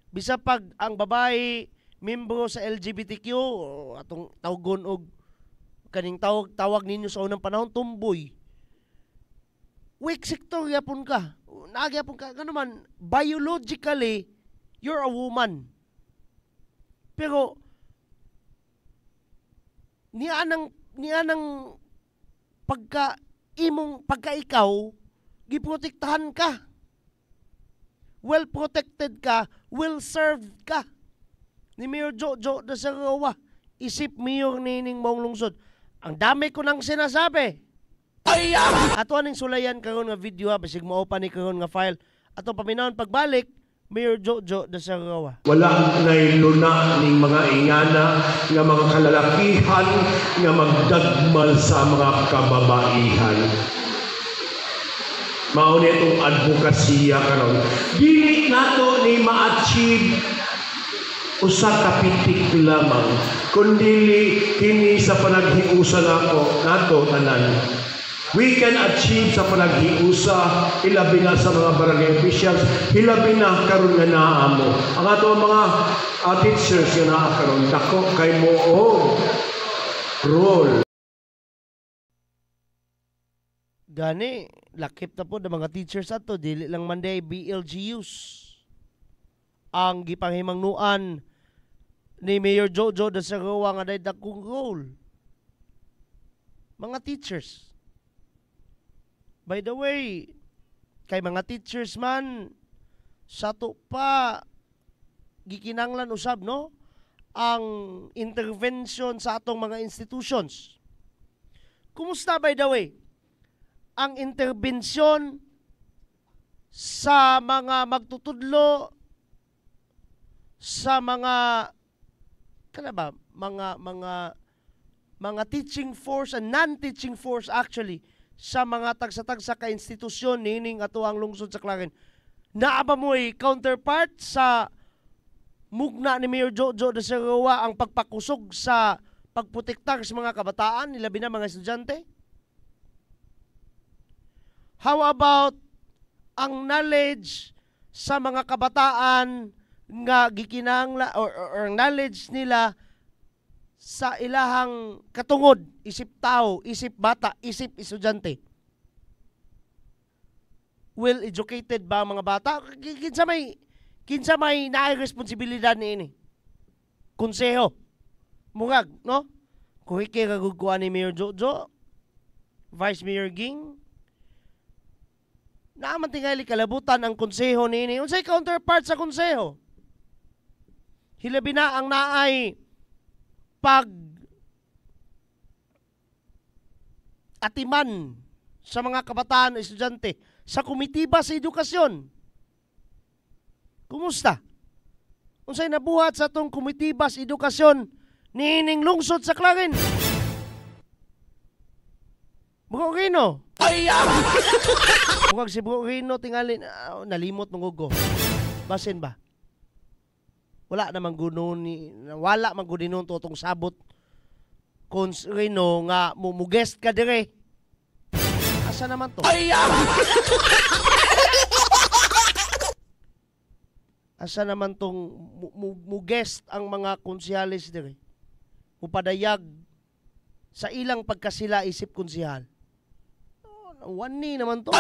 [SPEAKER 4] Bisa pag ang babae membro sa LGBTQ atong tawgon og kaning tawag ninyo sa unang panahon tumboy. Weak sector yapon ka. Nagyapon ka man biologically you're a woman. Pero niya nang pagka ikaw giprotektahan ka. Well protected ka, well served ka. Ni Mayor Jojo da Sarawa, isip mayor nining maong lungsod. Ang dami ko nang sinasabi. Ato aning sulayan karon nga video ha, basig mao pa ni karon nga file. Ato paminahon pagbalik, Mayor Jojo da Sarawa.
[SPEAKER 5] Wala na'y luna ning mga ingana nga mga kalalakihan nga magdagmal sa mga kababaihan. Mao ni itong advokasya karon. Dili nato ni ma-achieve usa ka pitik lamang kundi kini sa panaghiusa nato tanan. We can achieve sa panaghiusa ilabi na sa mga barangay officials, ilabi na karon nga naa mo. Ang ato mga teachers nga naa karon dako kay mo role.
[SPEAKER 4] Gani, lakip na po ng mga teachers ato, dili lang man day BLGUs. Ang gipanghimangnuan ni Mayor Jojo da Sarawa nga day dakong role. Mga teachers. By the way, kay mga teachers man, sa to pa gikinanglan usab no ang intervention sa atong mga institutions. Kumusta by the way? Ang interbensyon sa mga magtutudlo sa mga mga teaching force and non-teaching force actually sa mga tagsa-tagsa ka institusyon nining ato ang lungsod sa Clarin. Naa ba mo'y counterpart sa mugna ni Mayor Jojo da Sarawa ang pagpakusog sa pagprotektar sa mga kabataan, nilabi na mga estudyante? How about ang knowledge sa mga kabataan nga gikinangla or knowledge nila sa ilahang katungod, isip tao, isip bata, isip estudyante? Well educated ba ang mga bata? Kinsa may naay responsibilidad niini? Konseho. Murag, no? Kuhike kagugkuan ni Mayor Jojo, Vice Mayor Ging, naaman tingali kalabutan ang konseho niini. Unsay counterpart sa konseho? Hilabi na ang naay pag atiman sa mga kabataan o estudyante sa komitiba sa edukasyon. Kumusta? Unsay nabuhat sa tong komitiba sa edukasyon niining lungsod sa Clarin? Bro Rino. Bukag si Bro Rino tingali nalimot mangugo. Basin ba? Wala namang gunon ni wala man gunon totong sabot. Kung Rino nga mugest ka dire. Asa naman to? Asa naman tong mugest ang mga konsyales dire? Mupadayag sa ilang pagkasila isip konsihal. Wani naman to.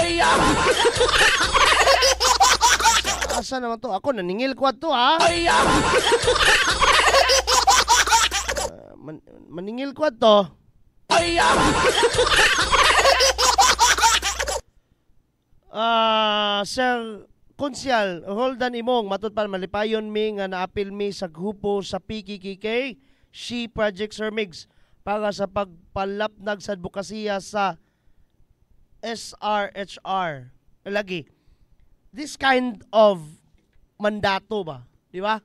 [SPEAKER 4] Asa naman to? Ako naningil ko to ha. Maningil ko to. Sir Konsyal, Roldan Imong, matod pa malipayon mi nga naapil mi sa grupo sa PKKK, She Project Sir Migs, para sa pagpalapnag sa advokasya sa SRHR. Lagi, this kind of mandato ba? Di ba?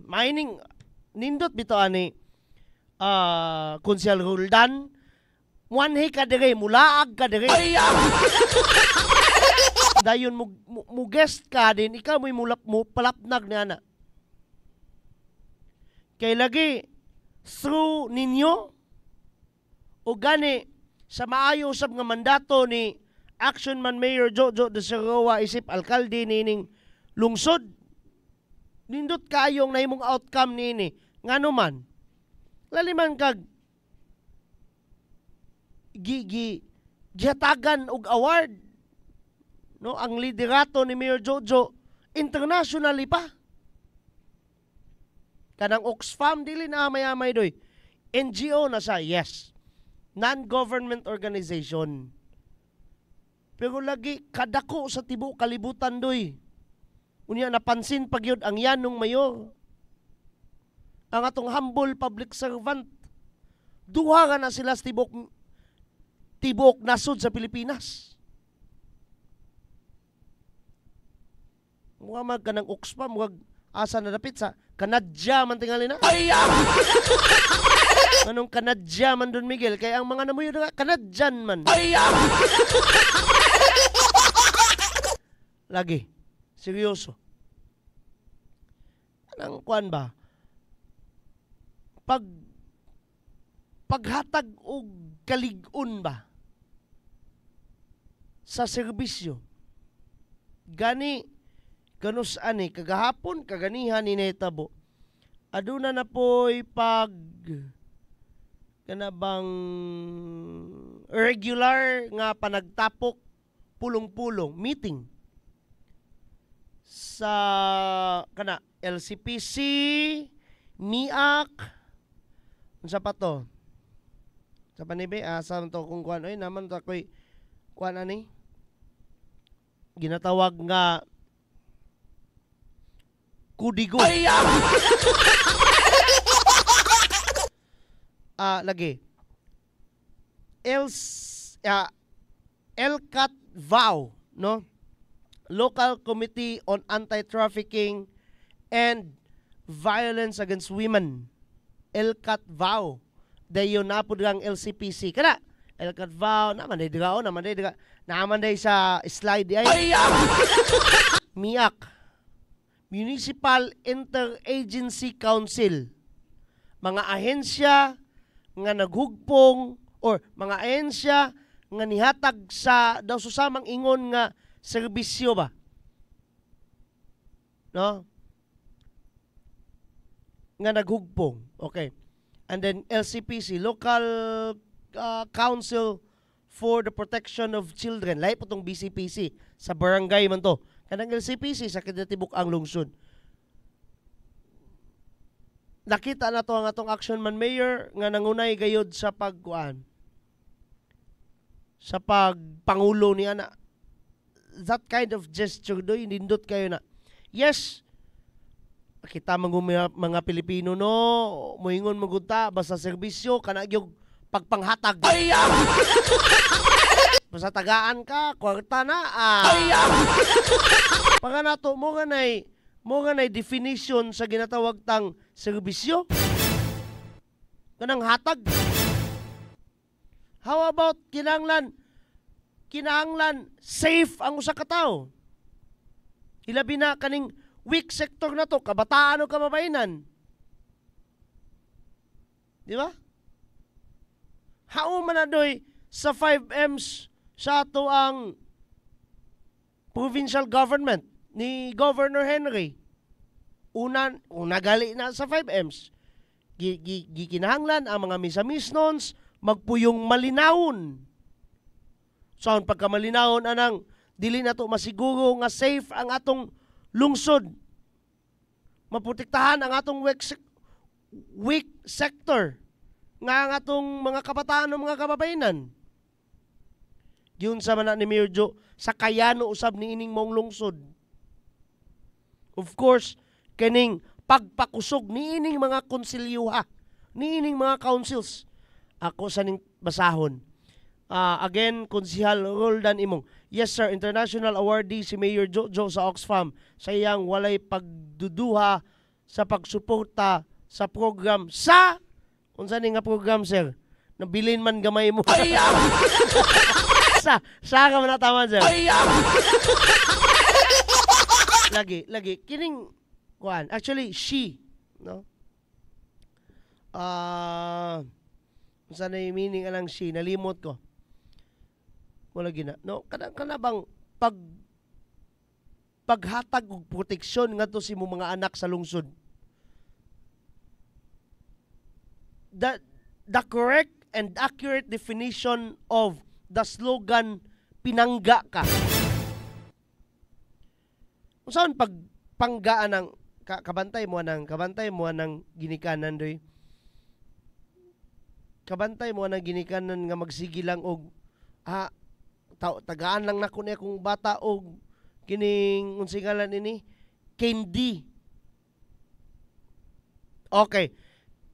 [SPEAKER 4] Mining, nindot bito ani, Konsyal Roldan, muanhi ka dire, mulaag ka dire. Dayon mo guest ka din, ikaw mo palapnag na na. Kay lagi, through ninyo, o gani, sa maayo usab nga mandato ni Action Man Mayor Jojo de Seroa isip alkalde nining lungsod, nindot kayong na imong outcome nini. Nga naman, laliman kag gihatagan og award, no, ang liderato ni Mayor Jojo internationally pa. Kanang Oxfam dili na amay-amay doy. NGO na siya, yes. Non-government organization. Pero lagi kadako sa tibuok kalibutan doy. Unya napansin pagyud ang yanong mayor. Ang atong humble public servant. Duha nga na sila sa tibuok nasod sa Pilipinas. Mga kanang Oxfam, mga asa na dapit sa Kanadya man tingali na. Anong Kanadya man Don Miguel? Kaya ang mga namuyo na Kanadyan man. Lagi. Seryoso. Anong kuan ba? Paghatag o kalig-on ba? Sa serbisyo. Gani ganus ani kagahapon kaganihan ni netabo aduna na po'y kanabang regular nga panagtapok pulong-pulong meeting sa kana LCPC, MIAC, unsa pa to sa panibe asa to kung kuan oy naman to koy kuan ani ginatawag nga Kudigo. Lagi. LCAT VAO, no? Local Committee on Anti-Trafficking and Violence Against Women. LCAT VAO. Dayon na po ang LCPC. Kana, LCAT VAO, naman day diga, naman day sa slide ay. MIAC. Municipal Interagency Council, mga ahensya nga naghugpong or mga ahensya nga nihatag sa daw susamang ingon nga serbisyo ba, no, nga naghugpong. Okay, and then LCPC, Local Council for the Protection of Children, lahi po itong BCPC sa barangay man to. Kanang LCPC sa kinatibuk ang lungsod. Nakita na to ang atong Action Man Mayor nga nangunay gayod sa pagkuan. Sa pagpangulo ni ana. That kind of gesture do nindot kayo na. Yes, kita mga Pilipino no, moingon magunta basta serbisyo kana gyud pagpanghatag. Basta tagaan ka, kwarta na. Pagka nato mo nga nay definition sa ginatawag tang serbisyo. Kanang hatag. How about kinahanglan safe ang usa ka tawo? Ilabi na kaning weak sector na to, kabataan o kababainan. Di ba? Hao man na doy sa 5Ms sa ato ang provincial government ni Governor Henry. Una gali na sa 5Ms. Gikinahanglan ang mga misamisnons magpuyong malinawon. So, ang pagkamalinawon anang dili na to masiguro nga safe ang atong lungsod. Maprotektahan ang atong weak sector nga ang atong mga kabataan o mga kababainan. Yun sa mana ni Mayor Joe, sa kayano usab ni ining mong lungsod. Of course, kining pagpakusog ni ining mga konsilyuha, ni ining mga councils. Ako sa ning basahon. Again, Konsihal Roldan Imong. Yes sir, international awardee si Mayor Jojo sa Oxfam sa iyang walay pagduduha sa pagsuporta sa program sa unsa ni nga program sir? Nabilin man gamay mo. sa ka man nataman sir. lagi kining kuan. Actually she, no? Unsa na yung meaning alang she, nalimot ko. Wala gina. No, kana bang paghatag og proteksyon ngadto si mo mga anak sa lungsod. The correct and accurate definition of the slogan pinangga ka. Unsaon pagpanggaan ng kabantay mo ng ginikanan doy. Kabantay mo ng ginikanan nga magsigi lang og tagaan lang nako niya kung bata og kining unsingalan ini candy. Okay.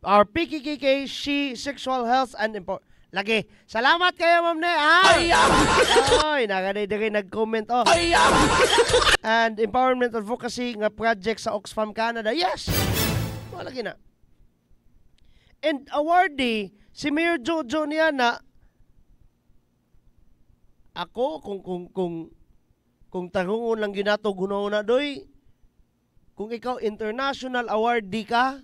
[SPEAKER 4] Our PKKK, she, sexual health and lagi. Salamat kayo, ma'am ne. Oy, nagani nag-comment and empowerment advocacy nga project sa Oxfam Canada. Yes. Wala gina. And awardee si Mayor Jojo niya na ako kung tarungon lang ginato hunahuna doy, kung ikaw international awardee ka,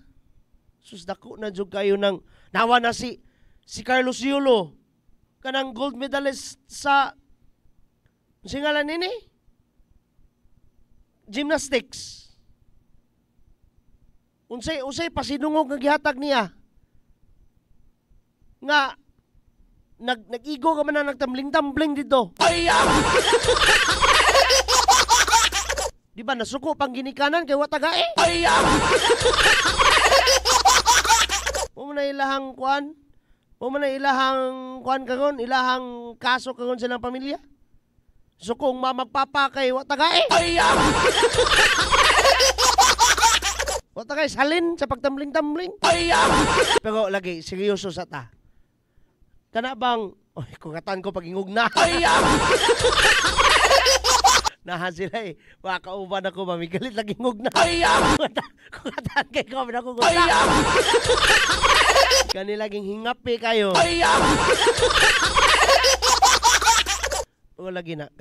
[SPEAKER 4] sus dako na jud kayo ng nawa na si Carlos Yulo kanang gold medalist sa singalan nini gymnastics. Unsay pasidungog nga gihatag niya nga nag-igo ka man na nagtambling-tambling dito. Di ba nasuko pang ginikanan kay watagae? Mo na ilahang kuan? Mo na ilahang kuan karon, ilahang kaso karon sa pamilya? Sukong magpapa kay watagae? Watagae salin sa pagtambling-tambling? Pero lagi seryoso sa ta. Kana bang, kukatan ko pag-ingog na. Nahan sila eh. Makakauban ako, mamigalit lagi ingog na. Kukatan kay ko, pinakugod na. Kanilaging hingap eh kayo. O lagi na.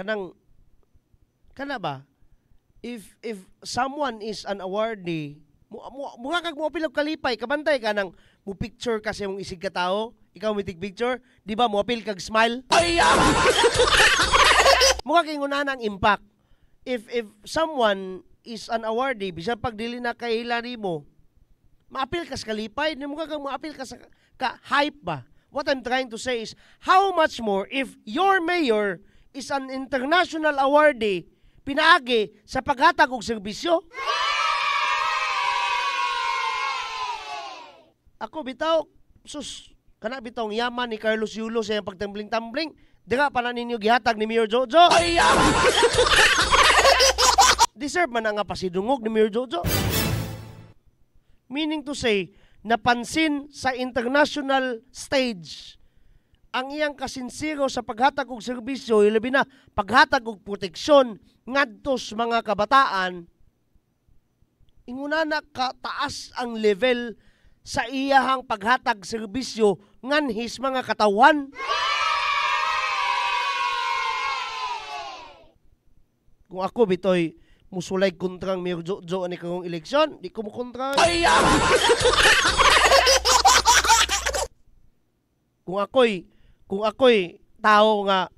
[SPEAKER 4] Kana ba? If someone is an awardee, mukha kag mo apil og kalipay, kabantay ka nang mo picture kasi mong isig ka tao, ikaw mo take picture, di ba mo apil kag smile? Mukha kay nguna ang impact. If someone is an awardee, bisan pag dili na kahila nimo, maapil ka sa kalipay, ni mukha kang maapil ka sa hype ba? What I'm trying to say is, how much more if your mayor is an international awardee, pinaagi sa paghatag og serbisyo? Ako bitaw, kana bitaw yaman ni Carlos Yulo sa iyang pagtambling-tambling, dira pa na ninyo gihatag ni Mayor Jojo. Deserve man nga pasidungog ni Mayor Jojo. Meaning to say, napansin sa international stage ang iyang kasinsiro sa paghatag og serbisyo, ilabi na paghatag og proteksyon ngadto sa mga kabataan, inguna na kataas ang level sa iyahang paghatag serbisyo nganhis mga katawan. Kung ako bitoy musulay kontrang Mayor Jojo ani karong eleksyon, di ko mo kontra. Kung ako'y tao nga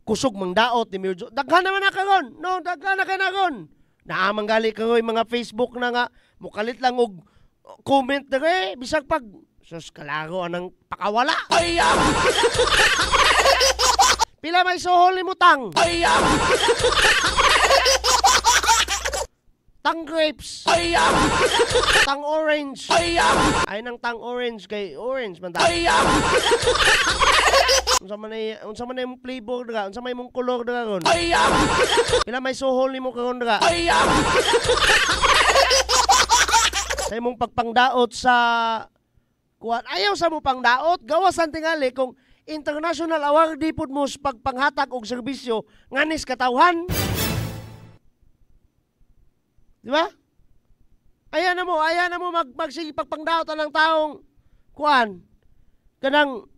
[SPEAKER 4] kusog mang daot ni Mayor Jojo, daghan naman na karon. No, daghan na karon. Naamang gali karoy mga Facebook na nga mukalit lang og comment dere bisag pag sus kalaro anang pakawala. Pila may suhol ni mo tang? Tang grapes. Tang orange. Ay nang tang orange kay orange man ta. Unsa man yung flavor dira, unsa may mong color dira ron. Pila may suhol nimo karon dira. Sa imong pagpangdaot sa kuan, ayaw sa mo pangdaot, gawasan tingali kung international award pud mo sa pagpanghatag og serbisyo nganis katawhan. Di ba? Ayan na mo magsige pagpangdaot ang taong kuan kanang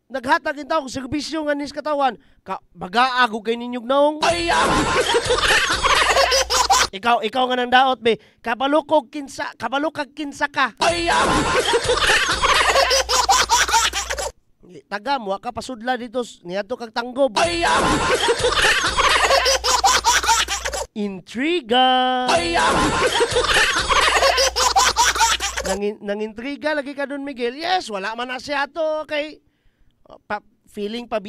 [SPEAKER 4] naghatag in tao og serbisyo nganis katawan. Bagaag og kay ninyog naong. Ikaw nga nang daot be, kabalukag kinsa ka. Taga mo ka pasudla dito niadto kag tanggob. Intriga. Nangintriga lagi ka Don Miguel. Yes, wala man na siya to kay feeling pa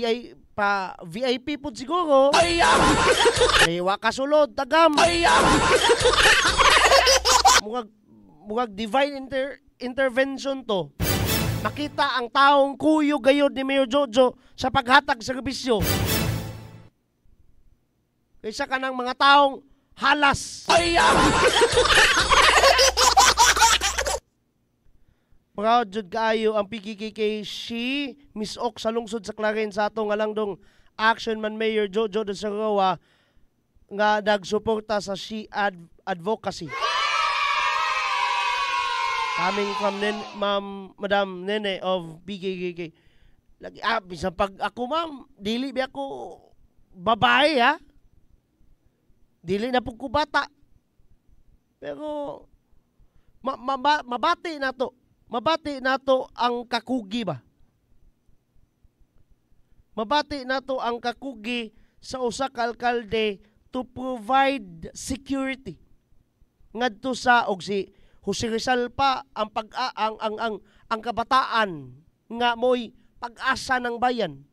[SPEAKER 4] VIP pud siguro. Wa kasulod tagam. Mugag divine intervention to. Makita ang taong kuyo gayod ni Mayor Jojo sa paghatag serbisyo. Kaysa ka ng mga taong halas. Proud jud kaayo ang PKKK si Miss Ok sa lungsod sa Clarin sa atong alang Action Man Mayor Jojo de Sarawa nga nagsuporta sa She Advocacy. Coming from Madam Nene of PKKK. Lagi bisan pag ako ma'am, dili bi ako babae ha. Dili na pug ko bata. Pero mabati na to ang kakugi ba? Mabati na to ang kakugi sa usa ka alkalde to provide security. Ngadto sa og si Jose Rizal pa ang ang kabataan nga mo'y pag-asa ng bayan.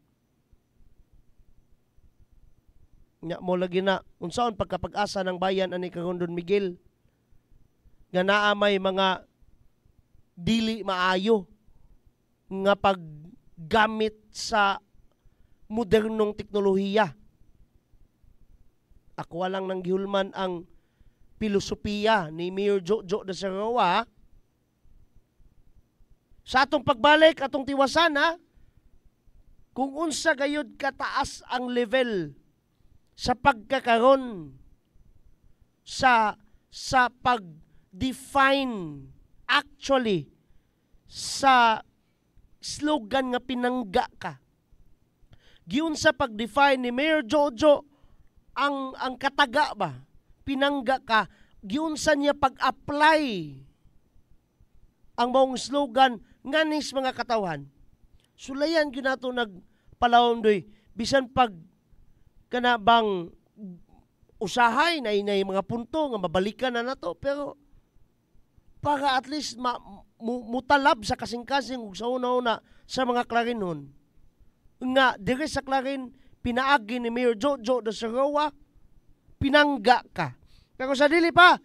[SPEAKER 4] Nya mo lagi na unsaon pagkapag-asa ng bayan ani karon Don Miguel nga naa may mga dili maayo nga paggamit sa modernong teknolohiya. Ako lang nang gihulman ang filosofiya ni Mayor Jojo de Sarawa sa atong pagbalik atong tiwasan ha, kung unsa gayud kataas ang level sa pagkakaron sa pag-define actually sa slogan nga pinangga ka. Giun sa pag-define ni Mayor Jojo ang kataga ba? Pinangga ka. Giun sa niya pag-apply ang maong slogan nganis mga katawan. Sulayan gyud nato nagpalawon doy bisan pag kana bang usahay na inay mga punto nga mabalikan na nato pero para at least mutalab sa kasing-kasing ug sa una-una sa mga Clarinon nga dire sa Clarin pinaagi ni Mayor Jojo de Sarawa pinangga ka. Pero sa dili pa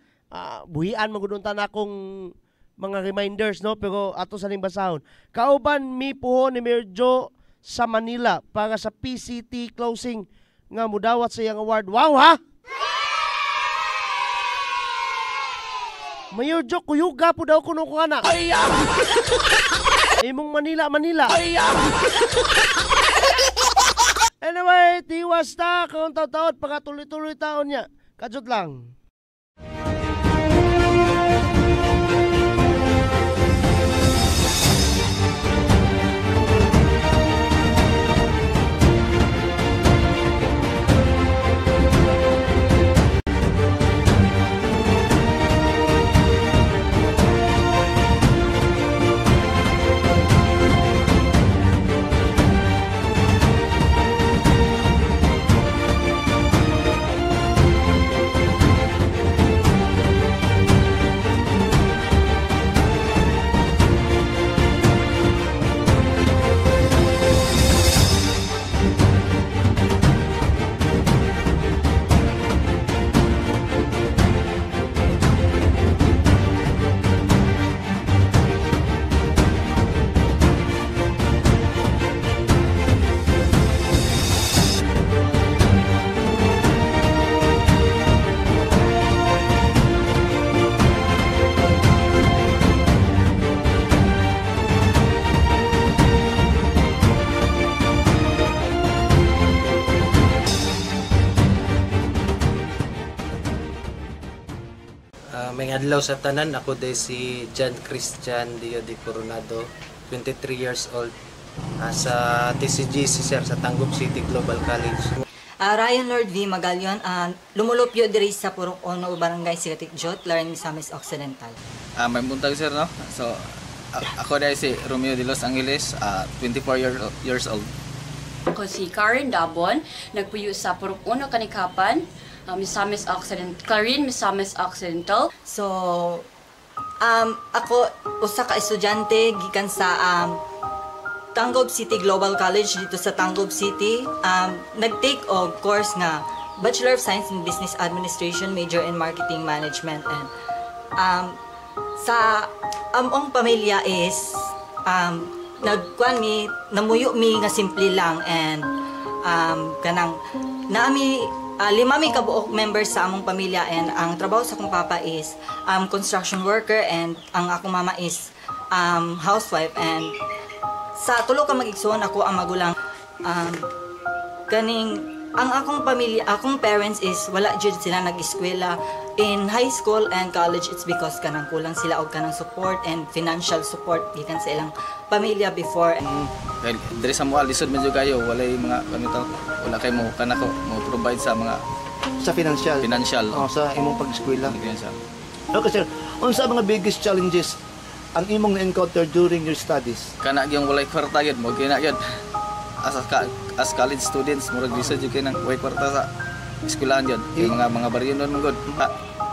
[SPEAKER 4] buhian maguduntan akong mga reminders no pero ato sa ning basahon. Kauban mi puho ni Mayor Jo sa Manila para sa PCT closing nga mudawat sa iyang award. Wow ha! Mayor Joke, kuyuga po daw kuno ko ana. Imong Manila. Anyway, tiwas ta kung taon pagkatuloy-tuloy taon niya. Kajot lang.
[SPEAKER 9] May adlaw sa tanan, ako day si John Christian Dio de Coronado, 23 years old, sa TCGC sir sa Tangub City Global College.
[SPEAKER 10] Ryan Lord V. Magalyon, lumulupyo diri sa Purong Ono, Barangay Sigatik Jot, Laran, Misamis Occidental.
[SPEAKER 11] May buntag sir, no? So, ako day si Romeo de Los Angeles, 24 years old.
[SPEAKER 12] Ako si Karen Dabon, nagpuyo sa Purong Ono, Kanikapan, Misamis Occidental, Clarin, Misamis Occidental.
[SPEAKER 10] So, ako usa ka estudyante gikan sa Tangub City Global College dito sa Tangub City. Nag-take og course nga Bachelor of Science in Business Administration, major in Marketing Management. And sa among pamilya is namuyo mi nga simple lang, and kanang naami 5 kabuok members sa among pamilya, and ang trabaho sa akong papa is construction worker, and ang akong mama is housewife. And sa tulo ka mag-igsoon, ako ang magulang. Ang akong pamilya, akong parents is wala jud sila nag-eskwela in high school and college. It's because kanang kulang sila og kanang support and financial support gikan sa ilang pamilya before.
[SPEAKER 11] Dahil diri sa moal lisod medyo kayo walay mga wala kay mo kanako mo provide sa mga
[SPEAKER 13] sa financial. Sa imong pag-eskwela. Okay sir, unsa mga biggest challenges ang imong na-encounter during your studies?
[SPEAKER 11] Kana gyung walay kwarta gyud mo kina gyud as college students murag lisod gyud kay nang way kwarta sa eskwelahan gyud. Mga baryo nun gud.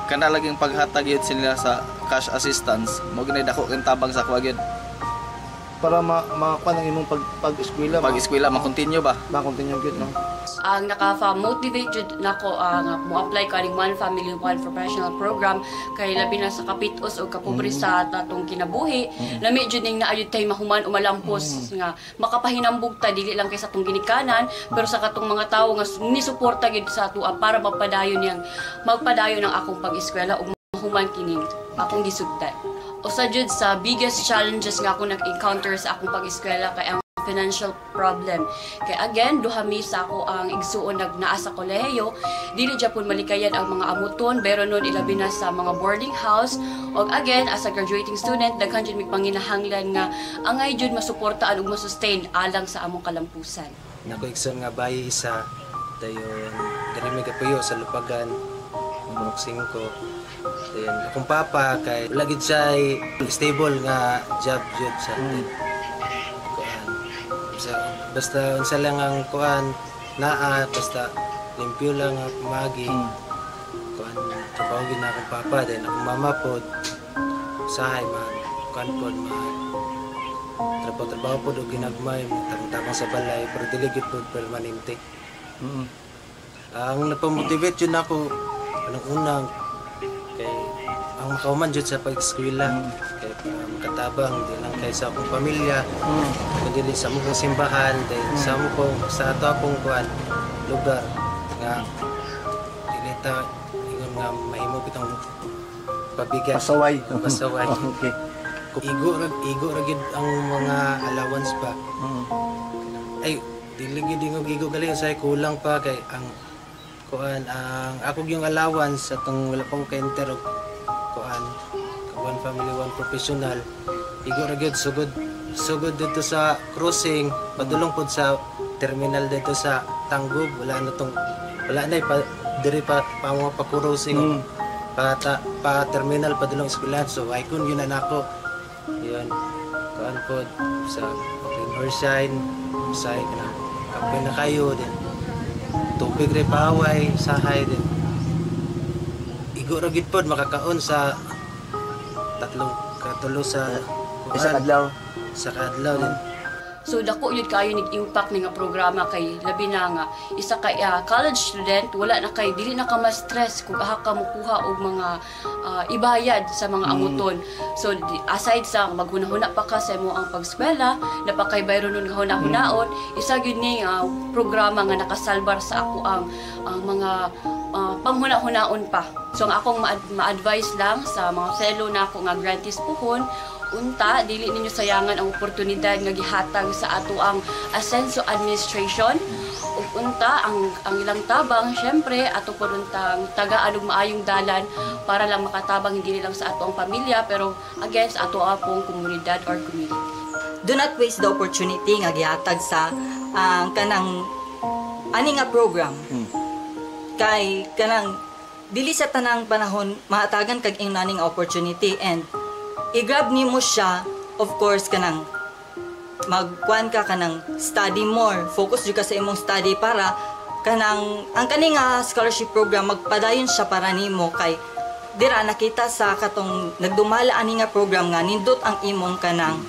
[SPEAKER 11] Kana laging paghatag gyud sila sa cash assistance mo ginay dako kang tabang sa kuha gyud.
[SPEAKER 13] Para makakuha ng imong pag-eskwela.
[SPEAKER 11] Pag-eskwela, ma-continue ba?
[SPEAKER 13] Ma-continue good, no?
[SPEAKER 12] Ang naka-motivate nako ang mo-apply ka ning One Family, One Professional Program kay labi na sa kapitos o kapobre sa tatong kinabuhi. Lami jud ning naayod tay mahuman o malampos nga makapahinambog ta dili lang kay sa atong ginikanan, pero sa katong mga tawo nga ni suporta gid sa ato para magpadayon ang akong pag-eskwela ug mahuman kining akong gisugdan. Usa jud sa biggest challenges nga ako nag-encounter sa akong pag-eskwela kay ang financial problem. Kay again, duha mi sa ako ang igsuon nagnaa sa kolehiyo, dili gyapon malikayan ang mga amuton, pero nun ilabi na sa mga boarding house. Og again, as a graduating student, daghan jud mi panginahanglan nga angay jud masuportaan ug mo-sustain alang sa among kalampusan.
[SPEAKER 9] Nako-igsoon nga bayi isa dayon diri mi kapuyo sa Lupagan, Manok 5. Then akong papa kay lagi siya stable nga job jud sa kuan. Basta unsa lang ang kuan naa, basta limpyo lang ang pamagi. Kuan trabaho gid na akong papa, then akong mama pod sahay man kuan pod trabaho pod og ginagmay tarong-tarong sa balay, pero dili gid pod permanente. Ang napamotivate jud nako anong unang kay ang makauman jud sa pag-eskwela, kay makatabang di lang kay sa akong pamilya, kundi sa among simbahan, sa ato akong kuan lugar nga dili ta ingon nga mahimo bitong pabigat.
[SPEAKER 13] Pasaway.
[SPEAKER 9] Pasaway.
[SPEAKER 13] Okay.
[SPEAKER 9] Igo ra gid ang mga allowance pa. Ay dili gid igo gali say kulang pa kay ang kuan ang ako yung allowance atong wala pa ko ka-enter og kuan one family one professional. Igo ra gid sugod dito sa crossing padulong pod sa terminal dito sa Tanggob wala na diri pa mga pa-crossing pa terminal padulong eskwelahan so ay kun yun na nako yun kuan pod sa Northside say kana kape na kayo din tubig rin paway sahay din igo ra gid pod makakaon sa katulo sa sa kadlaw din.
[SPEAKER 12] So dako yun kayo nag-impact nga programa kay labi na nga isa ka college student wala na kay dili na ka ma-stress kung aha ka mukuha og mga ibayad sa mga amuton. So aside sa maghunahuna pa ka sa imo ang pagskwela napakay bayro nun nga hunahunaon isa gyud ni programa nga nakasalbar sa ako ang mga panghuna-hunaon pa. So ang akong ma-advise lang sa mga fellow na ako nga grantees puhon unta dili ninyo sayangan ang oportunidad nga gihatag sa ato ang Asenso Administration ug unta ang ilang tabang syempre ato po untang tagaan og maayong dalan para lang makatabang hindi lang sa ato ang pamilya pero again sa ato apong komunidad or community.
[SPEAKER 10] Do not waste the opportunity nga gihatag sa kanang ani nga program. Kay kanang dili sa tanang panahon mahatagan kag ingnaning opportunity and i-grab nimo siya of course kanang magkuan ka kanang study more focus jud ka sa imong study para kanang ang kaning scholarship program magpadayon siya para nimo kay dira nakita sa katong nagdumala ani nga program nga nindot ang imong kanang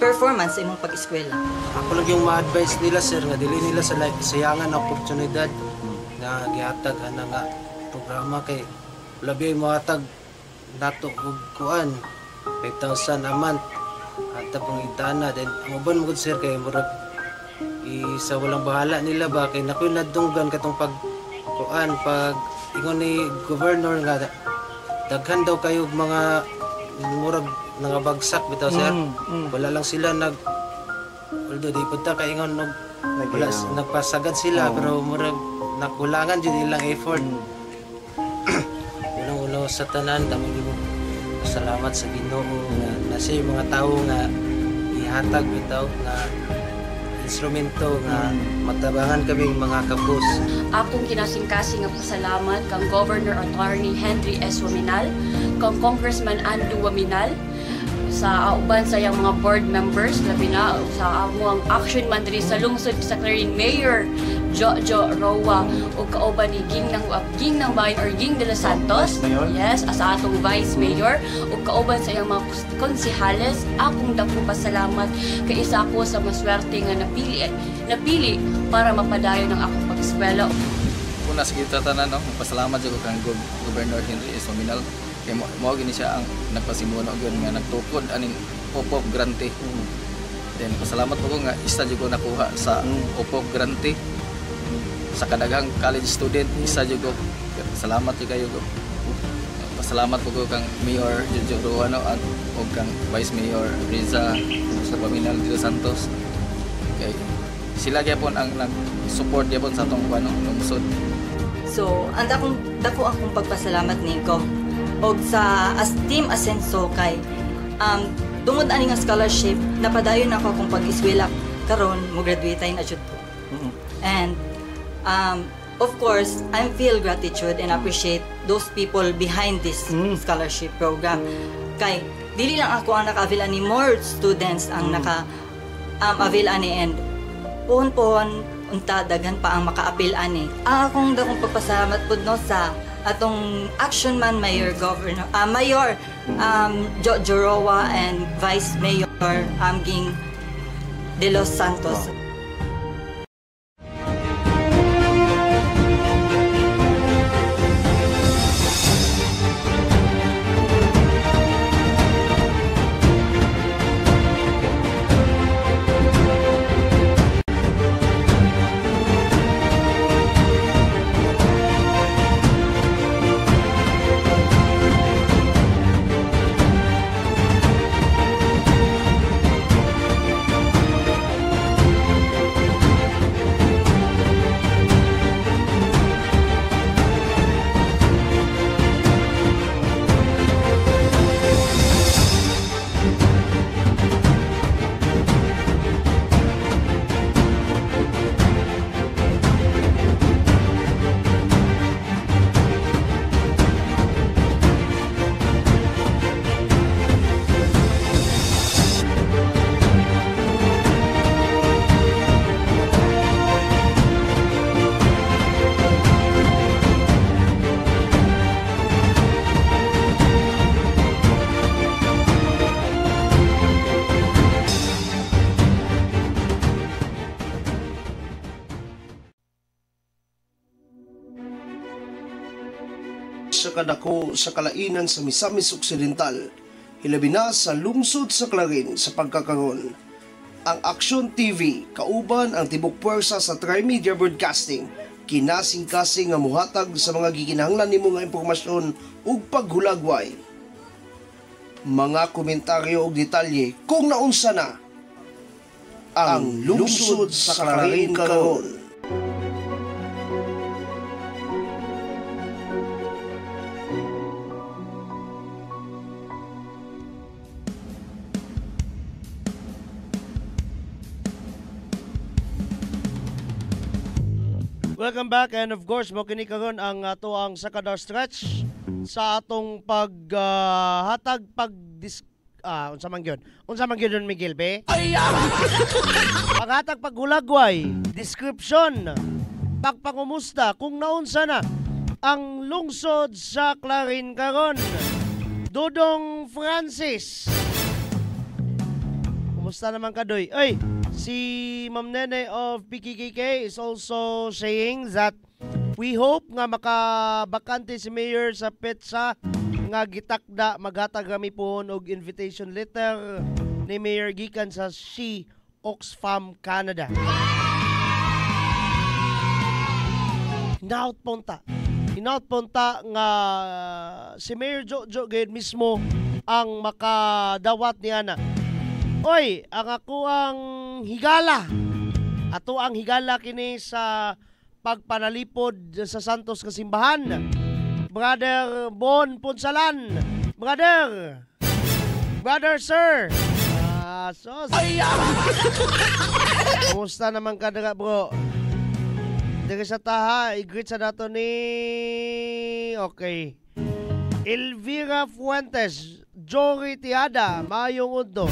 [SPEAKER 10] performance sa imong pag-eskwela.
[SPEAKER 9] Ako lang yung ma-advise nila sir nga dili nila sa sayangan na oportunidad na gihatag ana nga programa kay labi mo hatag nato og kuan 5,000 a month at pang itana then ang uban mo sir kay murag isa walang bahala nila ba kay nakoy nadunggan katong pag kuan pag ingon ni governor nga daghan daw kayo mga murag nangabagsak bitaw sir wala lang sila although di punta kay ingon wala nagpasagad sila pero murag nakulangan jud ilang effort. Unang-una sa tanan damo salamat sa Ginoo nga nasa mga tao nga ihatag bitaw nga instrumento nga matabangan kaming mga kapos.
[SPEAKER 12] Akong kinasingkasing nga pasalamat kang Governor Attorney Henry S. Waminal, kang Congressman Andu Waminal, sa uban sa iyang mga board members labi na sa among action man diri sa lungsod sa Clarin Mayor Jojo Roa ug kauban ni Ging ng Bayan or Ging de los Santos yes as atong Vice Mayor ug kauban sa iyang mga konsehales akong dako pasalamat kay isa ako sa maswerte nga napili para mapadayon ang akong pag-eskwela.
[SPEAKER 11] Una sa kita tanan no pasalamat jud kang Governor Henry S. Waminal kay mao gini siya ang nagpasimuno gyud nga nagtukod aning OPOP grante. Then pasalamat po ko nga isa jud ko nakuha sa OPOP grante sa kadaghang college student isa jud ko. Salamat jud kayo ko. Pasalamat po ko kang Mayor Jojo Roano at og kang Vice Mayor Riza sa Waminal de los Santos. Kay sila gyapon ang nag-support gyapon sa atong lungsod.
[SPEAKER 10] So, dako akong pagpasalamat ningko og sa Team Asenso kay tungod ani nga scholarship napadayon ako akong pag-eskwela karon mo graduate na jud ko. And of course I feel gratitude and appreciate those people behind this scholarship program kay dili lang ako ang naka-avail ani more students ang naka-avail ani and pohon unta daghan pa ang maka-appeal ani. Akong dakong pagpasalamat pud no sa atong action man Mayor Jojo Roa and Vice Mayor Ging de los Santos.
[SPEAKER 1] kadako sa kalainan sa Misamis Occidental, hilabi na sa lungsod sa Clarin sa pagkakaroon. Ang Aksyon TV, kauban ang tibok puwersa sa Trimedia Broadcasting, kinasing-kasing nga muhatag sa mga gikinahanglan nimo nga impormasyon ug paghulagway. Mga komentaryo ug detalye kung naunsa na ang lungsod sa Clarin karon.
[SPEAKER 4] Welcome back, and of course mo kini karon ang ato ang Sakadar Stretch sa atong paghatag unsa man gyud Miguel be? Paghatag paghulagway, description, pagpangumusta kung naunsa na ang lungsod sa Clarin karon. Dodong Francis. Kumusta naman ka, Doy? Ay, si Ma'am Nene of PKKK is also saying that we hope nga makabakante si Mayor sa petsa nga gitakda maghatag kami po og invitation letter ni Mayor gikan sa She Oxfam Canada. Hinaut punta nga si Mayor Jojo gayud mismo ang makadawat niya na. Oy, ang ako ang higala. Ato ang higala kini sa pagpanalipod sa Santos nga simbahan. Brother Bon Punsalan. Brother sir. Sos. Kumusta naman ka daga, bro? Diri sa taha, i-greet sa dato ni okay. Elvira Fuentes, Jory Tiada, mayong udto.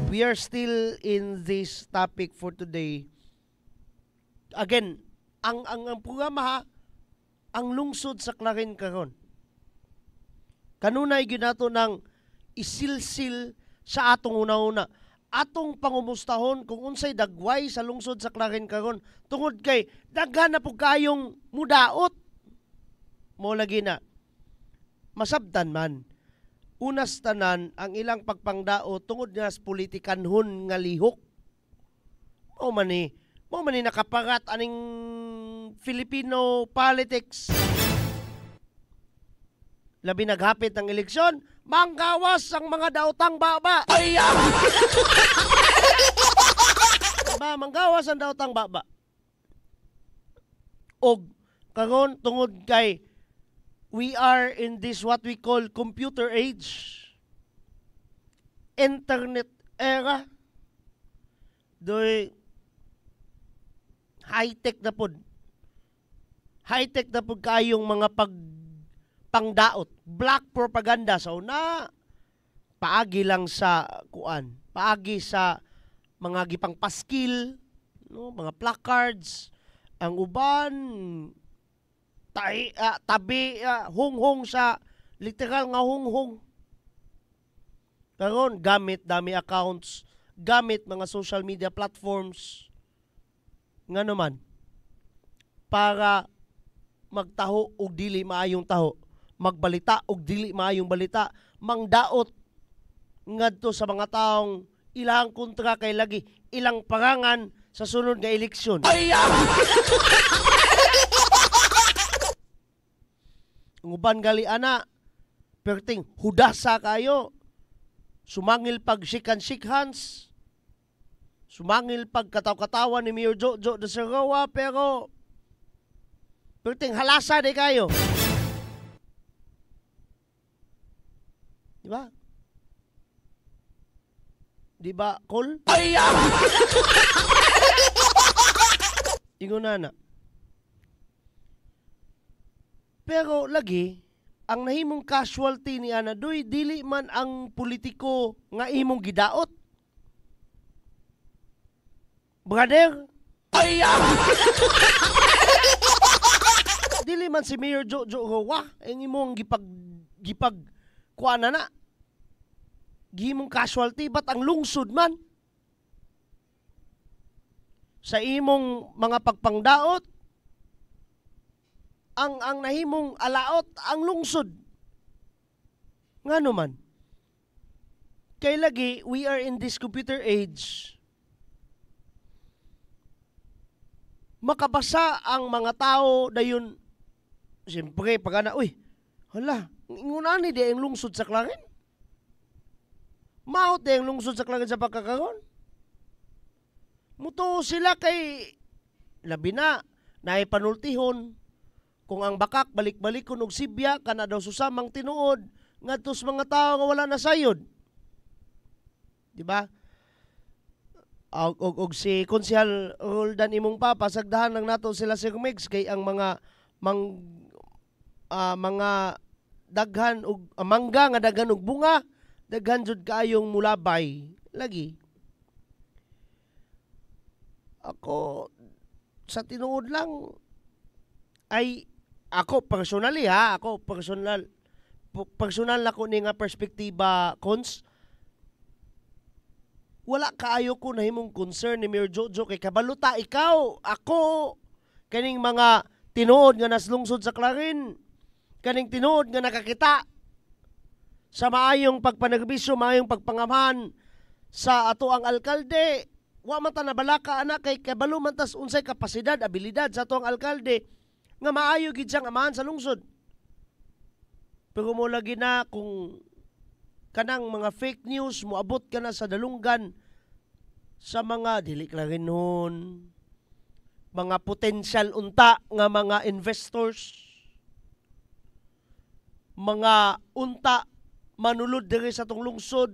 [SPEAKER 4] We are still in this topic for today. Again, ang programa ha, ang lungsod sa Clarin karon. Kanunay gyud nato ng isilsil sa atong una-una. Atong pangumustahon kung unsay dagway sa lungsod sa Clarin karon tungod kay daghan na pug kayong mudaot. Mo lagi na masabtan man. Unas tanan ang ilang pagpangdao tungod nga sa politikanhon nga lihok. Mao man ni nakaparat aning Filipino politics. Labi naghapit ang eleksyon, manggawas ang mga daotang baba. Manggawas ang daotang baba. Og karon tungod kay we are in this what we call computer age. Internet era. Doy high-tech na pod. High-tech na pod kayong mga pangdaot. Black propaganda sa una. Paagi lang sa kuan. Paagi sa mga gipang paskil, no, mga placards. Ang uban tabi hunghong sa literal nga hunghong. Karon gamit dami accounts, gamit mga social media platforms nga naman para magtaho og dili maayong taho, magbalita og dili maayong balita, mangdaot ngadto sa mga taong ilang kontra kay lagi ilang parangan sa sunod nga eleksyon. Nguban gali ana, perting hudasa kayo. Sumangil pag shake hands. Sumangil pag kataw-katawa ni Mayor Jojo de Serroa, pero perting halasa di kayo. Diba? Diba, Col? Ingon na. Pero lagi, ang nahimong casualty ni ana, doy dili man ang politiko nga imong gidaot. Brother? Dili man si Mayor Jojo Roa ang imong gipag kuana na. Gimong casualty, but ang lungsod man sa imong mga pagpangdaot, ang nahimong alaot ang lungsod. Ngano man? Kay lagi we are in this computer age. Makabasa ang mga tao dayon siyempre pag ana, uy, hala, inguna ni di ang lungsod sa Clarin. Maot di ang lungsod sa Clarin sa pagkakaroon. Muto sila kay labi na naipanultihon kung ang bakak balik-balik kunog sibya kana daw susamang tinuod ngadto sa mga tao nga wala na sayod. Di ba? Og si Konsehal Roldan imong papa sagdahan lang nato sila Sir Megs kay ang mga mga daghan og mangga nga daghan og bunga daghan jud kaayong mulabay lagi. Ako sa tinuod lang ay ako personally personal ako ni nga perspektiba Cons. Wala kaayo ko na himong concern ni Mayor Jojo kay kabaluta ikaw, ako, kaning mga tinuod nga naslungsod sa Clarin, kaning tinuod nga nakakita sa maayong pagpanerbisyo, maayong pagpangamhan sa ato ang alkalde. Wa man ta nabalaka ana kay kabalo man tas unsay kapasidad, abilidad sa ato ang alkalde nga maayo gid siyang amahan sa lungsod. Pero mo lagi na kung kanang mga fake news moabot ka na sa dalunggan sa mga dili Clarin nun, mga potential unta nga mga investors, mga unta manulod diri sa tong lungsod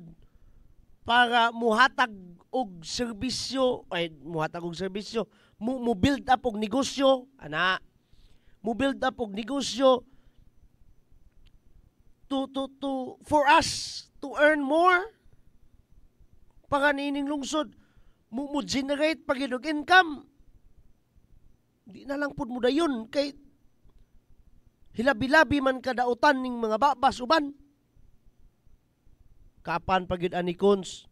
[SPEAKER 4] para muhatag og serbisyo, mu build up og negosyo, mu build up og negosyo to for us to earn more para nining lungsod mo generate pagidog income. Di na lang pud mo dayon kay hilabi-labi man kadautan ning mga babas uban. Kapan pagid ani Cons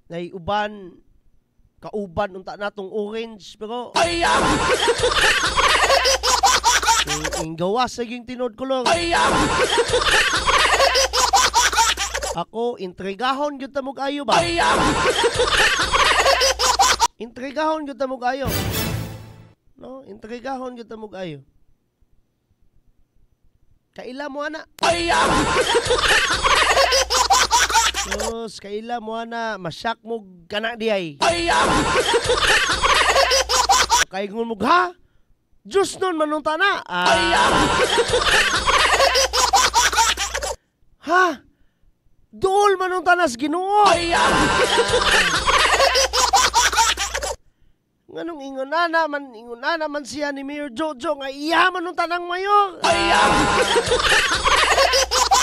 [SPEAKER 4] nay uban kauban unta natong orange pero ang gawas sa yung tinod kulong. Ako, intrigahon yun tamog ayo ba? Intrigahon yun tamog ayo. No? Intrigahon yun tamog ayo. Kaila mo ana. Sus, kaila mo ana. Masyak mo kanak diay. Kaingon mo ha? Diyos nun manunta na. Ha? Dool manunta na sa Ginoo. Nganong ingon na naman siya ni Mayor Jojo nga iya manunta ng mayor.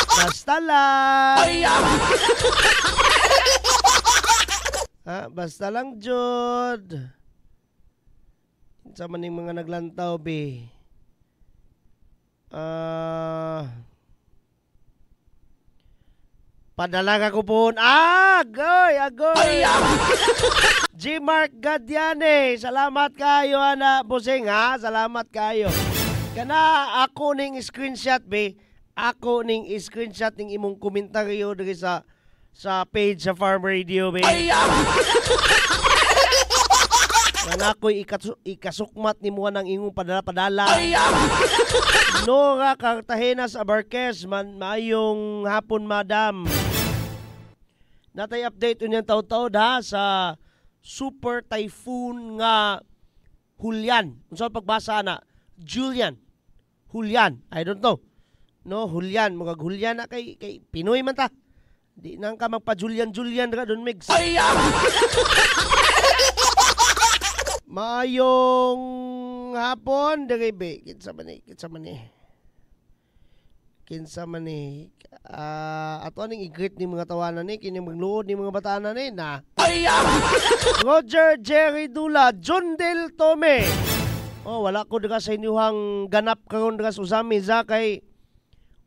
[SPEAKER 4] Basta lang. Basta lang, Jod. Sa maning mga naglantaw, be. Padalaga ko po. Agoy! G. Mark Gadiane. Salamat kayo, ana. Busing, ha? Salamat kayo. Kana ako ning screenshot, be. Ako ning screenshot ning imong komentaryo diri sa page sa Farm Radio, be. Nga ako'y ikasukmat ni mo ng ingong padala-padala. Nora Cartagenas Abarquez, maayong hapon, madam. Natay update unyang taw-taw ha sa super typhoon nga Julian. Kung saan pagbasa na, Julian. I don't know. No, Julian. Mga Julian na kay Pinoy man ta. Di nang ka magpa-Julian ra doon, Migs. Maayong hapon, dagaybe. Kinsa man ni. Ato aning i-greet ni mga tawanan ni, kini magluod ni mga bataan ni na. Roger Jerry Dula, John Del Tome. Wala ko daga sa inyuhang ganap karon daga sa usami za kay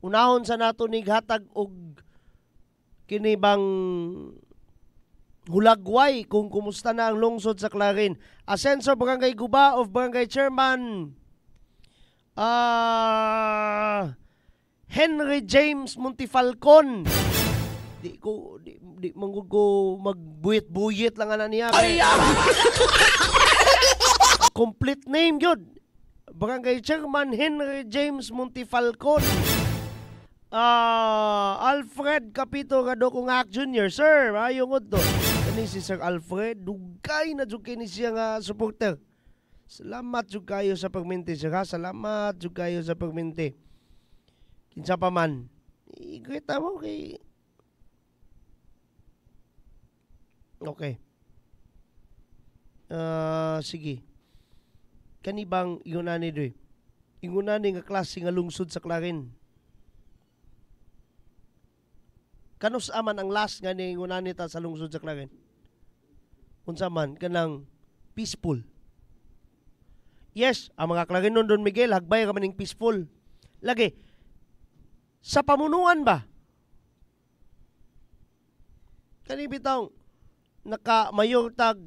[SPEAKER 4] unahon sa nato ni hatag og kini bang hulagway kung kumusta na ang lungsod sa Clarin. Asenso Barangay Guba of Barangay Chairman Henry James Montifalcon. Di manggod ko magbuyit-buyit lang ana niya. Complete name yun. Barangay Chairman Henry James Montifalcon. Alfred Capito Radocongak Jr. Sir, ayong to. Kani si Sir Alfred, dugay na dugay ni siya nga supporter. Salamat jud kayo sa pagminti sir ha. Salamat jud kayo sa pagminti. Kinsa pa man. Igwita mo kay okay. Sige. Kani bang ingunani doy? Ingunani nga klase nga lungsod sa Clarin. Kanus aman ang last nga ni ingunani ta sa lungsod sa Clarin. Unsa man kanang peaceful. Yes, ang mga Clarinon Don Miguel hagbay ka maning peaceful. Lagi sa pamunuan ba? Kani bitaw naka-mayor tag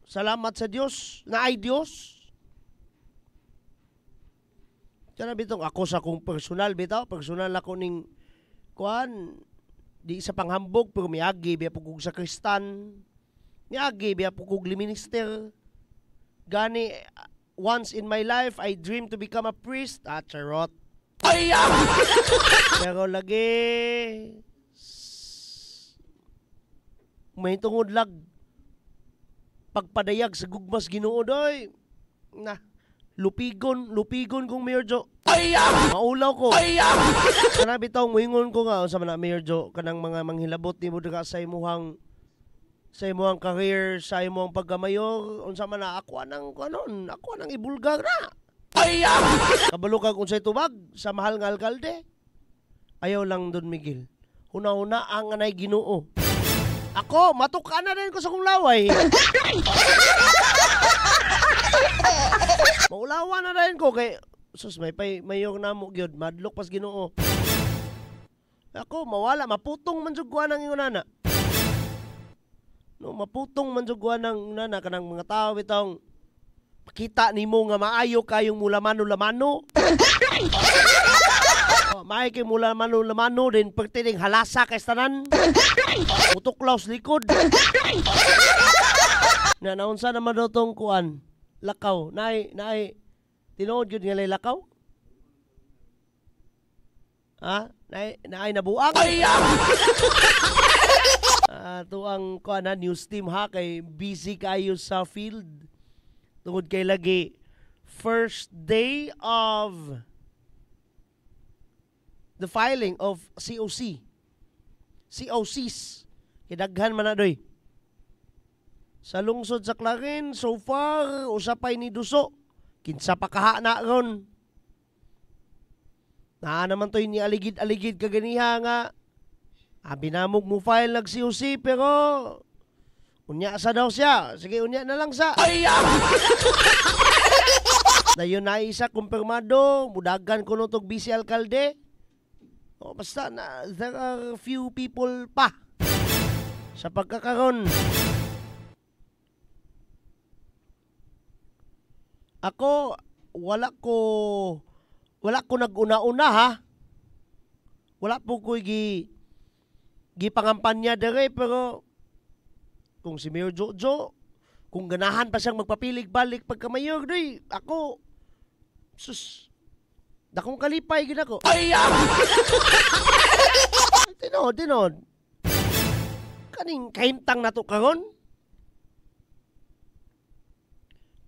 [SPEAKER 4] salamat sa Dios na ay Dios. Kana bitong ako sa kong personal bitaw, personal ako ning kuan di sa panghambog pero miagi biya pugog sa Kristan. Miagi biya pugog minister. Gani once in my life I dream to become a priest. Charot. Pero lagi may tungod lag pagpadayag sa gugmas Ginoo doy. Na lupigon kong Mayor Jo. Maulaw ko. Kana bitaw moingon ko nga sa man Mayor Jo kanang mga manghilabot nimo diha sa imong career, sa imong pagkamayor, unsa man na ako nang ibulgar na. Kabalo kag unsay tubag sa mahal nga alkalde. Ayaw lang Don Miguel. Una-una ang anay Ginoo. Ako, matuka na rin ko sa kong laway. Maulawa na rin ko kay sus may mayor na mo gyud madlok pas Ginoo. Ako mawala maputong man jud kuan ang ingonana. No maputong man jud kuan ang nana kanang mga tawo bitong makita nimo nga maayo kayong mulamano-lamano. Maay kay mulamano-lamano din pertining halasa kay tanan. Utuklaw sa likod. Na naunsa naman daw tong kuan lakaw. Naay tinuod yun nga lakaw? Ha? Naay nabuang? Ito ang kuan news team ha kay busy kayo sa field. Tungod kay lagi first day of the filing of COCs. Kidaghan man na doy. Sa lungsod sa Clarin, so far, usapay ni Duso. Kinsa pa kaha na ron. Naman to ni aligid-aligid kaganiha nga. Binamog mo file nag-COC pero unya sa daw siya. Sige, unya na lang sa. Dayon na isa kumpirmado, mudagan ko nung busy alkalde. Basta na, there are few people pa sa pagkakaroon. Ako, wala ko nag-una-una ha. Wala po ko gipangampanya dere pero kung si Mayor Jojo, kung ganahan pa siyang magpapilig-balik pagka-mayor, doy, ako, sus, dakong kalipay gina ko. Tinod. Kaning kahimtang na to karon.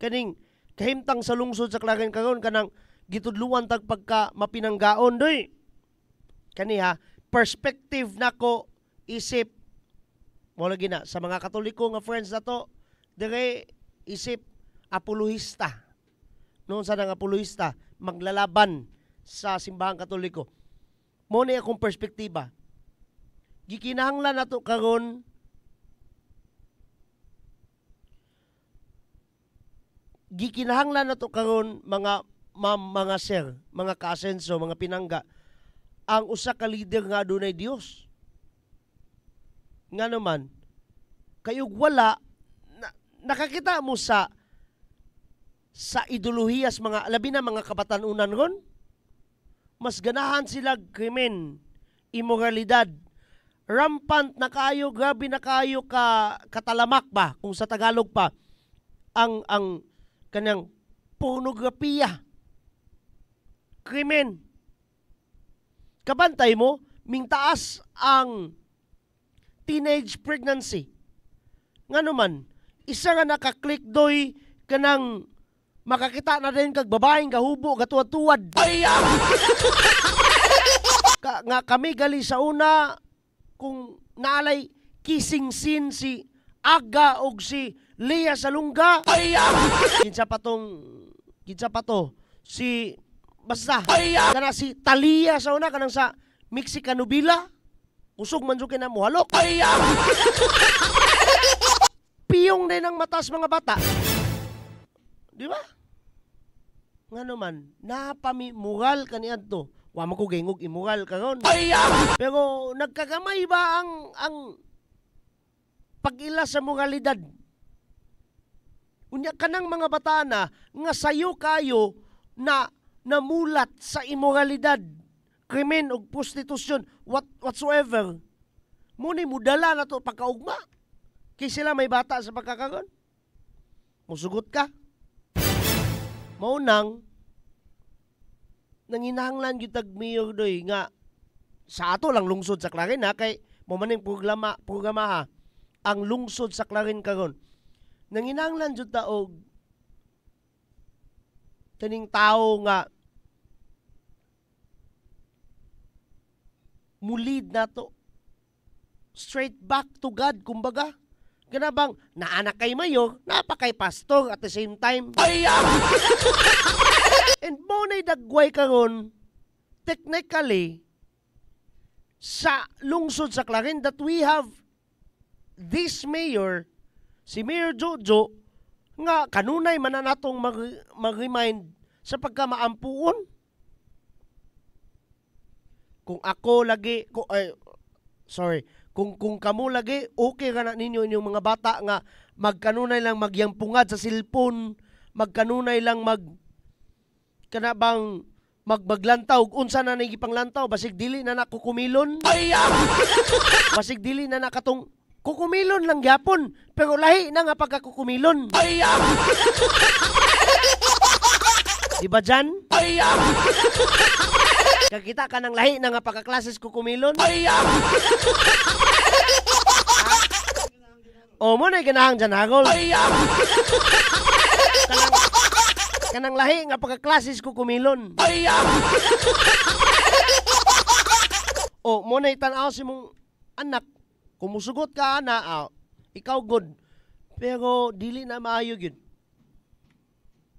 [SPEAKER 4] Kaning kahimtang sa lungsod sa Clarin karon kanang gitudluan tag pagka mapinanggaon doy. Kani ha, perspective nako isip mo lagi na sa mga Katoliko nga friends nato dire isip apologista. Noon sa nang apologista maglalaban sa simbahang Katoliko. Mo ni akong perspektiba. Gikinahanglan nato karon mga sir, mga kaasenso, mga pinangga, ang usa ka leader nga adunay Dios. Nga naman, kayog wala nakakita mo sa ideolohiyas mga labi na mga kabatanunan ron, mas ganahan sila krimen, immoralidad, rampant na kayo, grabe na kayo katalamak ba kung sa Tagalog pa ang kanyang pornografiya, krimen. Kabantay mo, mingtaas ang teenage pregnancy. Nga naman, isa nga nakaklik doy kanang makakita na rin kag babaeng gahubo, gatuwad-tuwad. Nga kami gali sa una, kung naalay kissing scene si Aga og si Lea Salunga. Kinsa pa to, si basta, kana si Talia sa una, kanang sa Mexicano Villa, usog man sukin na muhalok. Piyong din ang matas mga bata. Di ba? Nga naman, napamimural kaniyan to. Wa man ko gengog immoral karon. Pero nagkagamay ba ang pag-ila sa moralidad? Unya kanang mga bata na nga sayo kayo na namulat sa immoralidad, krimen o prostitusyon, whatsoever. Muni mudala na to pagkaugma. Kaya sila may bata sa pagkakaroon. Musugot ka. Maunang, nanginahanglan yung tag-mayor doy nga sa ato lang lungsod sa Clarin ha, kay mamaning programa ha, ang lungsod sa Clarin karon. Nanginahanglan yung taog taning tao nga mulid na to straight back to God, kumbaga. Ganabang naanak kay mayor, napakay pastor at the same time. And monay dagway karon technically sa lungsod sa Clarin that we have this mayor, si Mayor Jojo, nga kanunay man na natong mag-remind sa pagkamaampuon. Kung ako lagi, kung kamo lagi, okay ka na ninyo inyong mga bata nga magkanunay lang magyampungad sa cellphone, magkanunay lang kanabang magbaglantaw, unsa na nagipanglantaw, basig dili na nakukumilon. Basig dili na nakatong kukumilon lang gyapon, pero lahi na nga pagkakukumilon. Di ba dyan? Kakita ka ng lahi na nga pagkaklases kukumilon. O mo na'y ganahang dyan hagol. Kanang lahi nga pagkaklases kukumilon. O mo na'y tanaw si mong anak, kumusugot ka na, ikaw good. Pero dili na maayo yun.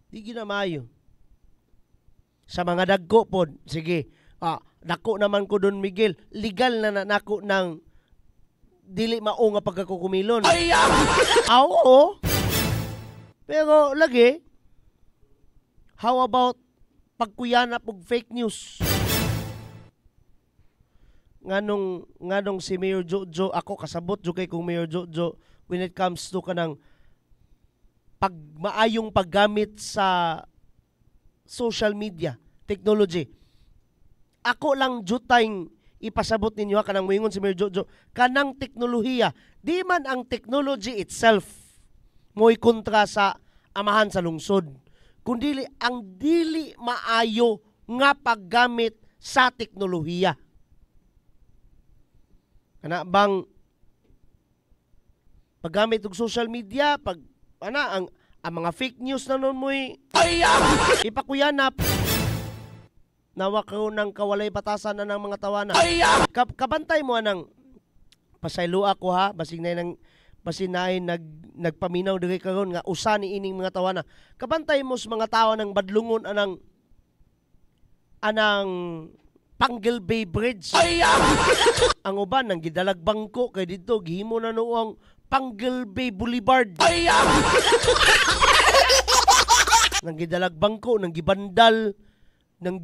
[SPEAKER 4] Di na maayo. Sa mga dagko po, sige, nako naman ko Don Miguel, legal na nako ng dili mao nga pagkakukumilon. Oo. Pero lagi, how about pagkuyanap og fake news? Nganong si Mayor Jojo, ako kasabot jo kay kung Mayor Jojo when it comes to kanang maayong paggamit sa social media, technology. Ako lang jutayng ipasabot ninyo kanang moingon si Mayor Jojo, kanang teknolohiya, di man ang technology itself mo'y kontra sa amahan sa lungsod, kundi ang dili maayo nga paggamit sa teknolohiya. Kana bang paggamit og social media, ang mga fake news na nun mo'y ipakuyanap. Nawa ko ng kawalay batasan na ng mga tawana. Kabantay mo anang pasaylo ako ha, basig na nagpaminaw diri karon nga usa ni ining mga tawana. Kabantay mo sa mga tawo ng badlungon anang Pangal Bay Bridge. Ang uban nang gidalag bangko kay dito gihimo na noong Pangal Bay Boulevard. Nang gidalag bangko, nang gibandal, nang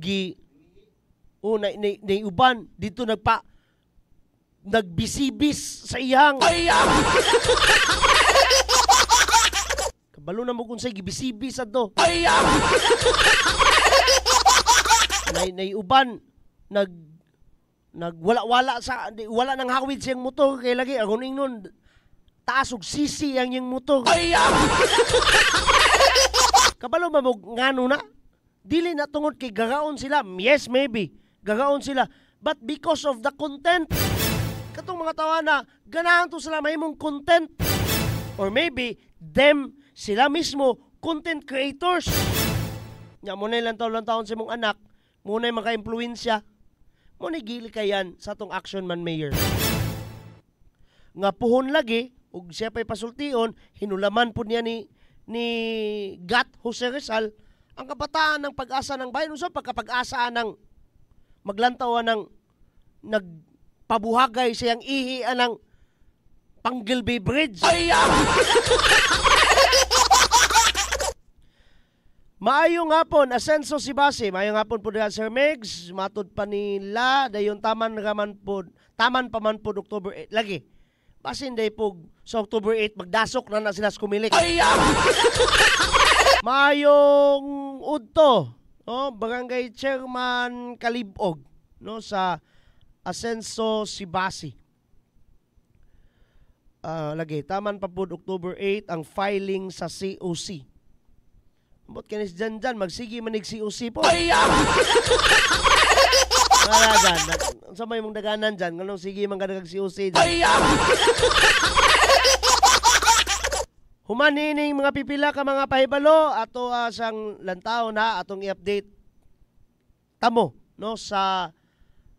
[SPEAKER 4] uban dito nagbisibis sa iyang. Kabalo na mo kung sa'y gibisibis ato. Naiuban, nagwala-wala sa, wala nang hawid siyang motor, kaya lagi, aguning nun, taas og sisi ang yung motor. Kabalo ba mo ngano na? Dili na tungod kay gagaon sila. Yes, maybe. Gagaon sila. But because of the content. Katong mga tawa na, ganahan to sila may mong content. Or maybe, them, sila mismo, content creators. Nga, muna ilang taon sa mong anak, muna yung maka-influensya. Muna gili kayan sa tong action man mayor. Nga puhon lagi, ug siya pa'y pasultion, hinulaman po niya ni Gat Jose Rizal, ang kabataan ng pag-asa ng bayan. Unsa pagkapag-asa ng maglantaw ng nagpabuhagay siyang ihi ng Panggilby Bridge. Maayong hapon, Asenso Sibasi. Maayong hapon po diha Sir Megs. Matod pa nila dayon taman pa man po October 8 lagi. Basin day po sa October 8 magdasok na sila sa kumilik. Maayong udto, no, Barangay Chairman Kalibog, no, sa Asenso Sibasi. Lagi, taman pa po October 8 ang filing sa COC. Ambot kanis dyan, magsigi manig COC po. Nalagan, sa may mong daganan dyan, ganun sige manggadagag COC dyan. Humanining mga pipila ka mga pahibalo, ato sang lantaw na atong i-update tamo, no, sa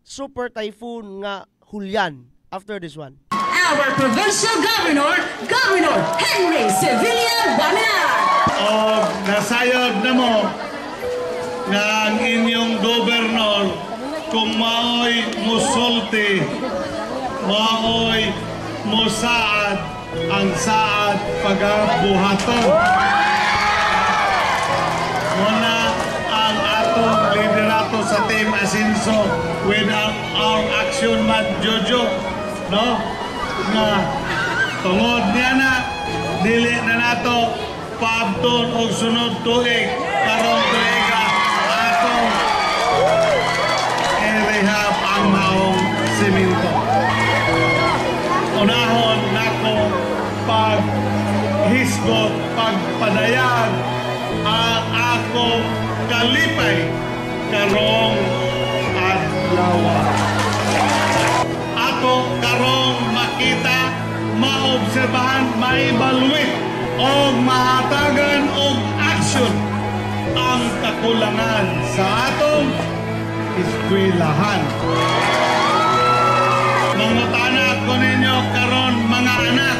[SPEAKER 4] super typhoon nga Julian after this one.
[SPEAKER 3] Our Provincial Governor, Governor Henry Sevilla Baminar.
[SPEAKER 14] O nasayod na mo nga ang inyong gobernador kung maoy musulti, maoy musaad ang saad pagabuhaton. Muna ang atong liderato sa Team Asenso with our action man Jojo, no? Nga tungod niya na dili na nato paabton og sunod tuig karong tuiga atong i-rehab ang maong simento. Unahon nako paghisgot, pagpadayag ang akong kalipay karong adlaw. Ato karong makita, maobserbahan, maibalwit o mahatagan og aksyon ang kakulangan sa atong eskwelahan. Mangutana ko ninyo karon mga anak,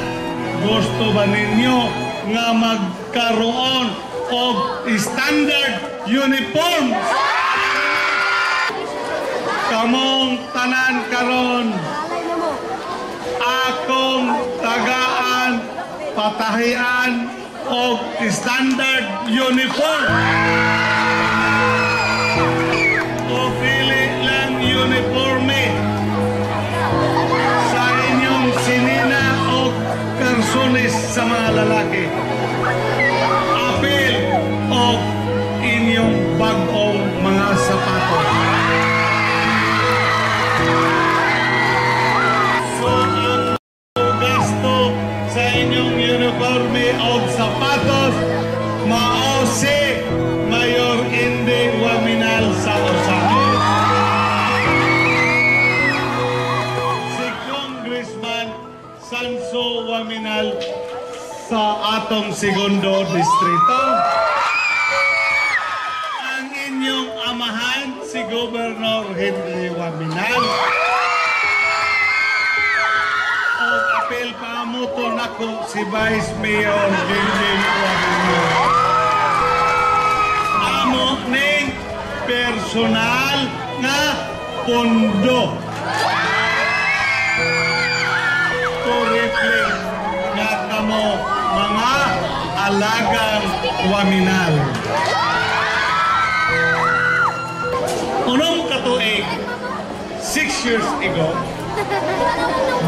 [SPEAKER 14] gusto ba ninyo nga magkaroon og standard uniform? Kamong tanan karon akong tagaan, patahian og standard uniform. O pili lang uniforme sa inyong sinina o personis sa mga lalaki. Apil o inyong bagong mga sapatos. So ang gasto sa inyong uniforme o sapatos mao si Mayor Indy Waminal sa Osamis. Si Congressman Sanso Waminal sa atong segundo distrito. Ang inyong amahan si Governor Henry Waminal. Apel pamuto nako si Vice Mayor Jinjin Waminal. Amo ning personal nga pondo to reflect nga kamo mga alagang Waminal. Unong katuig 6 years ago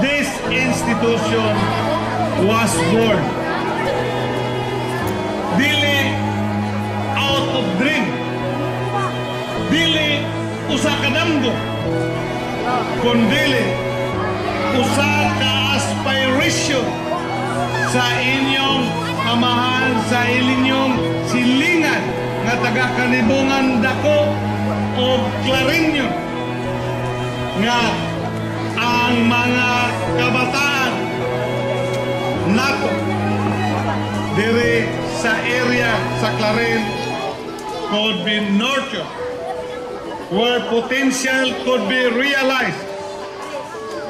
[SPEAKER 14] this institution was born. Dili out of dream. Dili usa ka damgo. Kundili usa ka aspiration sa inyong amahan, sa inyong silingan nga taga-kanibungan dako o Clarinyo nga ang mga kabataan nato dire sa area sa Clarin could be nurtured, where potential could be realized,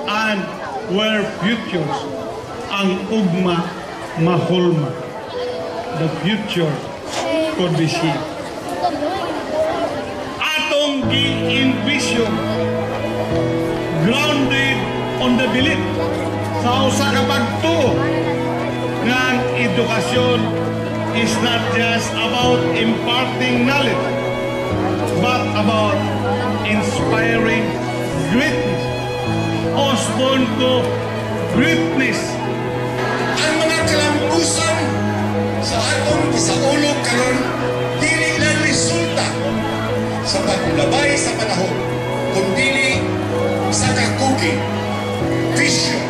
[SPEAKER 14] and where futures ang ugma mahulma. The future could be seen. Atong gi-envision grounded on the belief sa usa ka pagtuo nga ang edukasyon is not just about imparting knowledge but about inspiring greatness. Osborn to greatness.
[SPEAKER 15] Ang mga kalampusan sa atong gisaulog karon dili lang resulta sa paglabay sa panahon, kundi sa kakugi, vision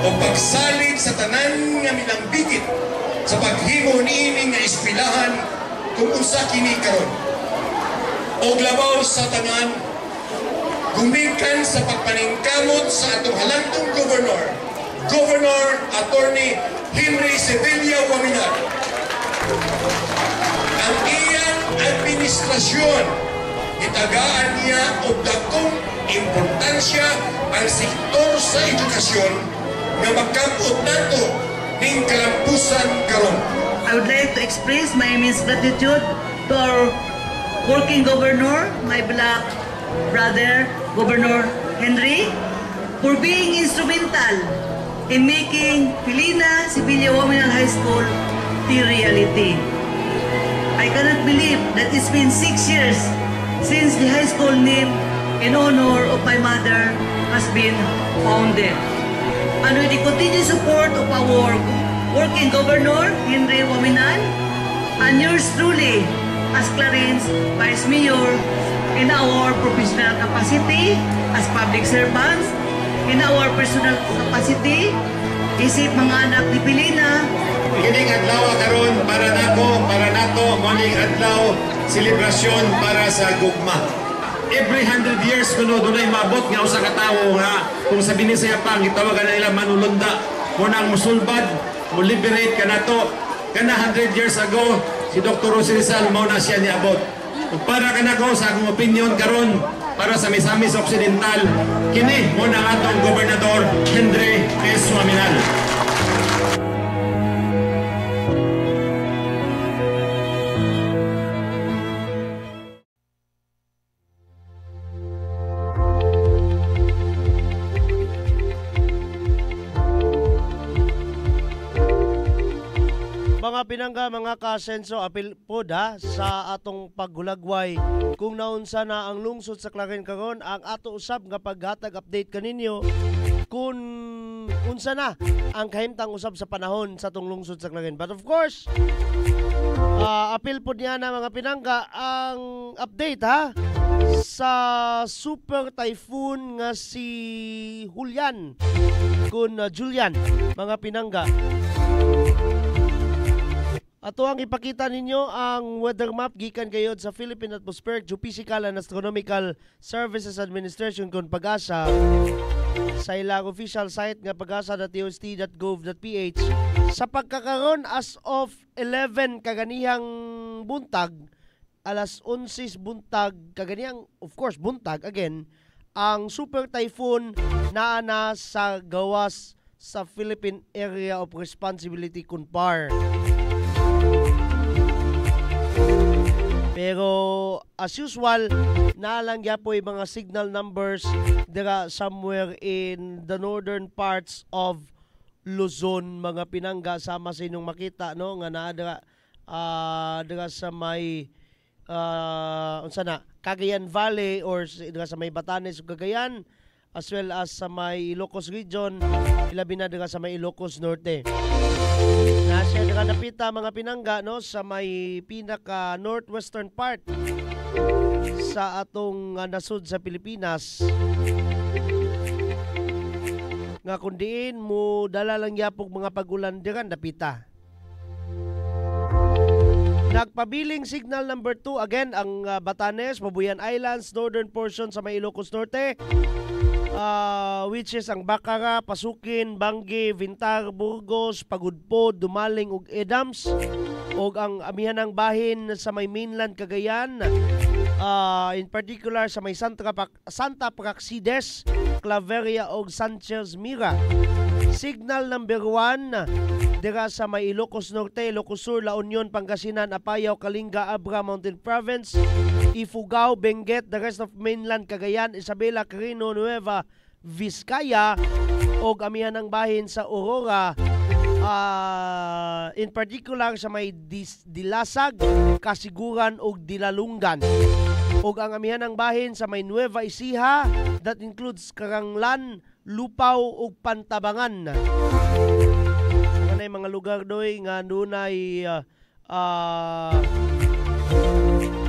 [SPEAKER 15] o pagsalig sa tanan nga minambigit sa paghimo niini nga eskwelahan kung unsa kini karon. Og labaw sa tanan, gumikan sa pagpaningkamot sa atong halantong Governor Attorney Henry Sevilla Waminar. Ang iyang administrasyon, itagaan niya og dakong importansya ang sektor sa edukasyon nga magkamot nato ning kalampusan karon.
[SPEAKER 16] I would like to express my immense gratitude to our working governor, my beloved brother, Governor Henry, for being instrumental in making Pilina Sibilya Womenal High School the reality. I cannot believe that it's been 6 years since the high school name in honor of my mother has been founded. And with the continued support of our working governor, Henry Wominal, and yours truly, as Clarin's Vice Mayor, in our professional capacity as public servants, in our personal capacity, isip mga anak ni Pilina.
[SPEAKER 15] Kining adlaw karon para nako, para nato, morning adlaw, selebrasyon para sa gugma. Every 100 years kuno dunay maabot nga usa ka tawo nga kung sa Binisaya pa gitawagan na nila manulunda mo nang musulbad, mo liberate kanato. Kana 100 years ago si Dr. Jose Rizal mao na siya niabot. Ug para kanako sa akong opinion karon para sa Misamis Occidental, kini mo na atong gobernador Henry S. Waminal.
[SPEAKER 4] Mga pinangga, mga kasenso, apil po sa atong paggulagway kung naunsa na ang lungsod sa Clarin karon, ang ato usab nga paghatag update kaninyo kung unsa na ang kahimtang usab sa panahon sa atong lungsod sa Clarin. But of course, apil po niya na mga pinangga ang update sa super typhoon nga si Julian kun Julian, mga pinangga. Ato ang ipakita ninyo ang weather map gikan gayud sa Philippine Atmospheric Geophysical and Astronomical Services Administration kun PAGASA sa ilang official site nga pagasa.tost.gov.ph. Sa pagkakaron as of 11 kaganihang buntag, alas 11 buntag kaganihang, of course buntag again, ang super typhoon naa na sa gawas sa Philippine Area of Responsibility kun PAR. Pero as usual, nalang yapoy mga signal numbers dira somewhere in the northern parts of Luzon, mga pinangga, sama sa inyong makita no nga naa dira sa may unsa na Cagayan Valley or dira sa may Batanes ug Cagayan, as well as sa may Ilocos Region, ilabi na dira sa may Ilocos Norte. Nasa dira napita mga pinangga no sa may pinaka northwestern part sa atong nasud sa Pilipinas. Nga kundiin mo dala lang yapog mga pagulan diran napita. Nagpabiling signal number 2 again ang Batanes, Babuyan Islands, northern portion sa may Ilocos Norte, which is ang Bacara, Pasukin, Bangi, Vintar, Burgos, Pagudpod, Dumaling ug Edams, ug ang amihanang bahin sa may mainland Cagayan, in particular sa may Santa Praxides, Claveria ug Sanchez Mira. Signal number 1 dira sa may Ilocos Norte, Ilocos Sur, La Union, Pangasinan, Apayao, Kalinga, Abra, Mountain Province, Ifugao, Benguet, the rest of mainland Cagayan, Isabela, Quirino, Nueva Vizcaya ug amihan ng bahin sa Aurora, in particular sa may Dilasag, Kasiguran ug Dilalungan, ug ang amihan ng bahin sa may Nueva Ecija, that includes Karanglan, Lupaw ug Pantabangan. Kanay mga lugar doy nga dunay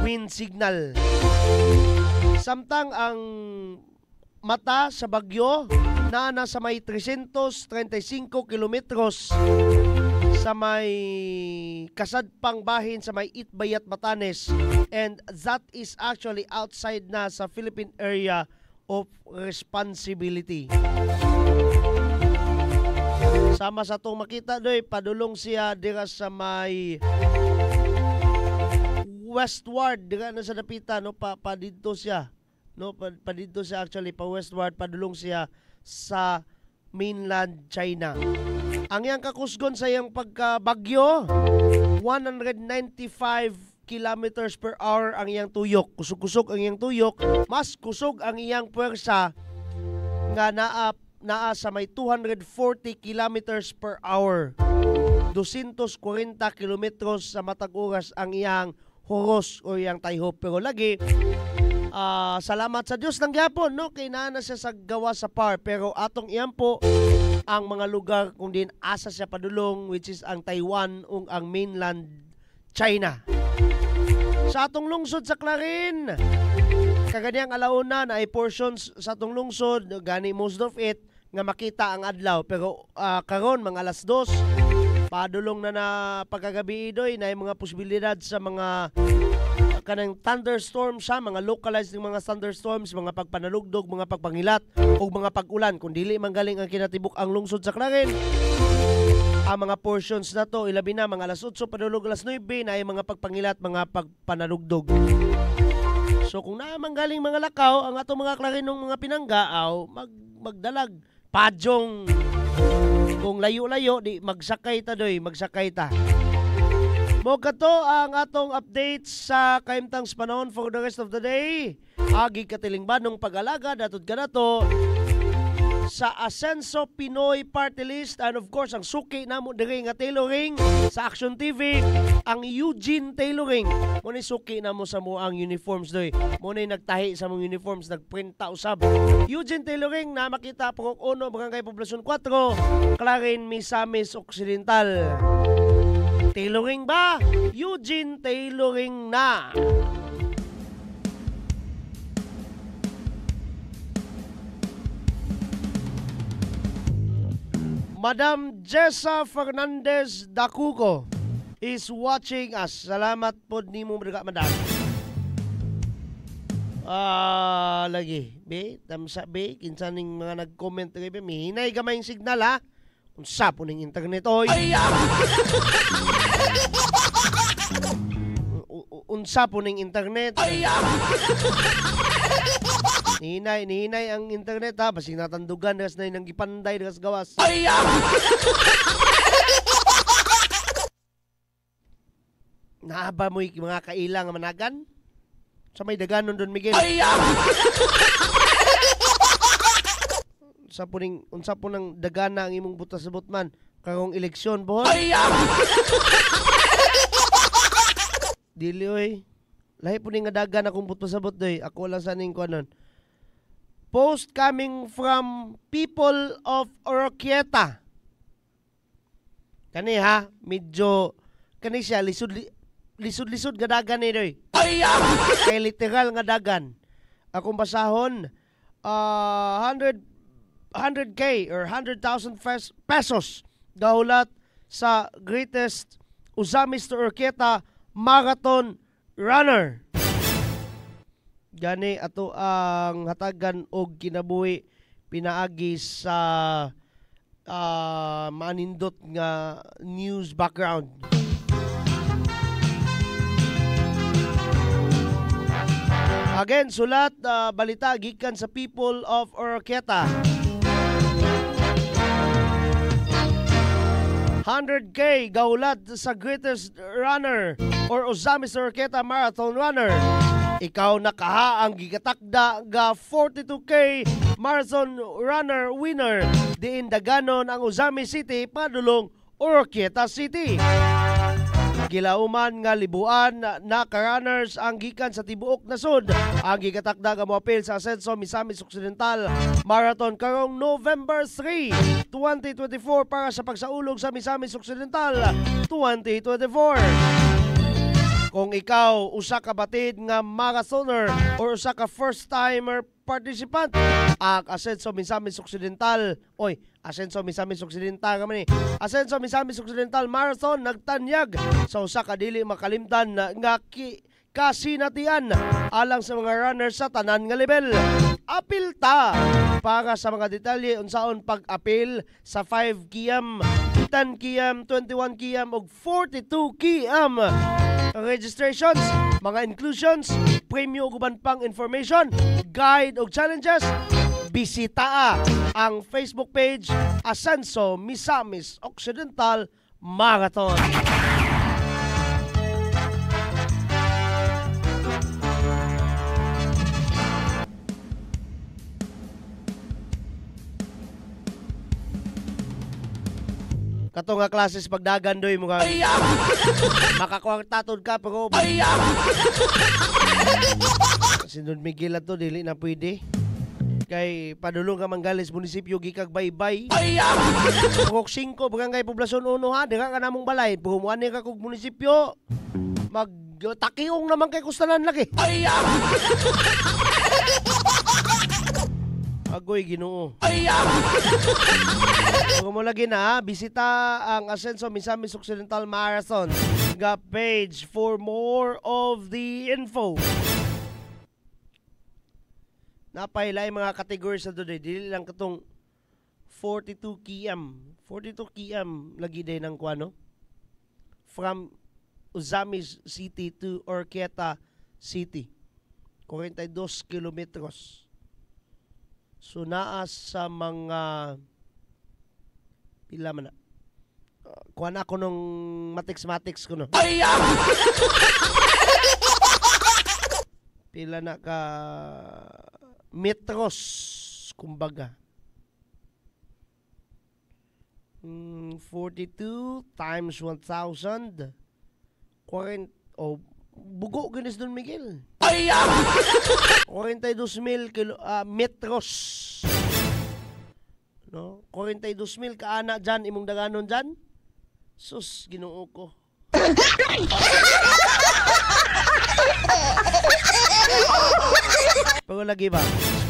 [SPEAKER 4] wind signal. Samtang ang mata sa bagyo na sa may 335 kilometros sa may kasadpang bahin sa may Itbayat, Batanes, and that is actually outside na sa Philippine area of responsibility. Sama sa itong makita doy, padulong siya dira sa may westward, dira na sa napita, no, padito siya, no, padito siya actually, pa westward, padulong siya sa mainland China. Ang iyang kakusgon sa iyang pagkabagyo, 195 kilometers per hour ang iyang tuyok. Kusog-kusog ang iyang tuyok, mas kusog ang iyang puwersa nga naa sa may 240 kilometers per hour. 240 kilometros sa matag oras ang iyang horos o iyang tayhop. Pero lagi, salamat sa Diyos ng gyapon, no? Kay naa na siya sa gawa sa par. Pero atong iyang po ang mga lugar kung din asa siya padulong, which is ang Taiwan ug ang mainland China. Sa atong lungsod sa Clarin, kaganiyang alauna na ay portions sa atong lungsod, gani most of it nga makita ang adlaw. Pero karon mga alas 2, padulong na pagkagabi doy na mga posibilidad sa mga kanang thunderstorms, sa mga localized ng mga thunderstorms, mga pagpanalugdog, mga pagpangilat o mga pag-ulan. Kung dili manggaling ang kinatibuk ang lungsod sa Clarin, ang mga portions na to, ilabi na mga alas 8, padulog alas 9, na ay mga pagpangilat, mga pagpanalugdog. So kung naman galing mga lakaw, ang ato mga Clarinong mga pinanggaaw, magdalag, padyong, kung layo-layo, di magsakay ta doy, magsakay ta. Moga to ang atong update sa kaimtang panahon for the rest of the day. Agi katiling banong pag-alaga, datod ka na to sa Asenso Pinoy Party List, and of course ang suki namo diri nga tailoring sa Action TV, ang Eugene Tailoring. Muna suki namo sa mo ang uniforms doy. Muna nagtahi sa mong uniforms, nagprint ta usab. Eugene Tailoring na makita Purok 1, Barangay Poblasyon 4, Clarin, Misamis Occidental. Tailoring ba? Eugene Tailoring na. Madam Jessa Fernandez Dacuco is watching us. Salamat po ni mo mga madam. Lagi. Be, tamsa be, kinsaning mga nag-comment rin. Mihinay gamay yung signal ha. Unsa po ng internet oy. Unsa po ng internet. Nihinay ang internet ha. Basing natandugan, das na yung gipanday, das gawas. Naaba mo yung mga kailang managan? Sa may daganon doon, Miguel. Unsa po ng dagana ang imong butas sa butman karong eleksyon, bohon? Dili, oy. Lahi po nga dagan akong butas sa but, doy. Ako lang sa ning kuanon. Post coming from people of Oroquieta. Kani ha, medyo kani siya lisod nga dagan ni doy. Kay literal nga dagan. Akong basahon 100K or 100,000 pesos gaulat sa greatest Usamis to Oroquieta Marathon Runner. Gani ato ang hatagan og kinabuhi pinaagi sa manindot nga news background. Again, sulat balita gikan sa people of Oroquieta. 100K gaulat sa greatest runner or Usamis Oroquieta Marathon Runner. Ikaw nakaha ang gigatakda ga 42K Marathon Runner winner. Diin daganon ang Usamis City padulong Oroquieta City. Gilauman nga libuan na ka-runners ang gikan sa tibuok nasod. Ang gigatakda nga moapil sa Ascenso Misamis Occidental Marathon karong November 3, 2024 para sa pagsaulog sa Misamis Occidental 2024. Kung ikaw usa ka batid nga marathoner or usa ka first timer participant, ang Ascenso Misamis Occidental, Ascenso Misamis Occidental kami ni. Ascenso Misamis Occidental Marathon nagtanyag sa usa ka dili makalimtan nga kasinatian alang sa mga runners sa tanan nga level. Apil ta para sa mga detalye unsaon pag-apil sa 5 km, 10 km, 21 km ug 42 km registrations, mga inclusions, premyo ug uban pang information, guide ug challenges. Bisita ang Facebook page Ascenso Misamis Occidental Marathon. Kato nga klases pagdagan doy mo nga makakwartatod ka pero Sinod Miguel ato dili na pwede. Kay padulong ka manggalis munisipyo gikag baybay. Pugok 5 barangay poblasyon 1 ha, dira ka namong balay. Pumuan ni ka kog munisipyo. Magtakiong naman kay kustanan lagi. Agoy Ginoo. Kung mo lagi na, bisita ang Ascenso Misamis Occidental Marathon nga page for more of the info. Napailay mga categories na doon. Dili lang katong 42 km. 42 km lagi day ng kuano. From Usamis City to Oroquieta City. 42 kilometros. So naa sa mga pila man na. Kuha na ako nung matics ko no. Pila na ka metros kumbaga. 42 times 1,000 40 bugo ginis Don Miguel. 42,000 metros. No? 42,000 kaana dyan imong daganon dyan. Sus, Ginoo ko. Pero lagi ba?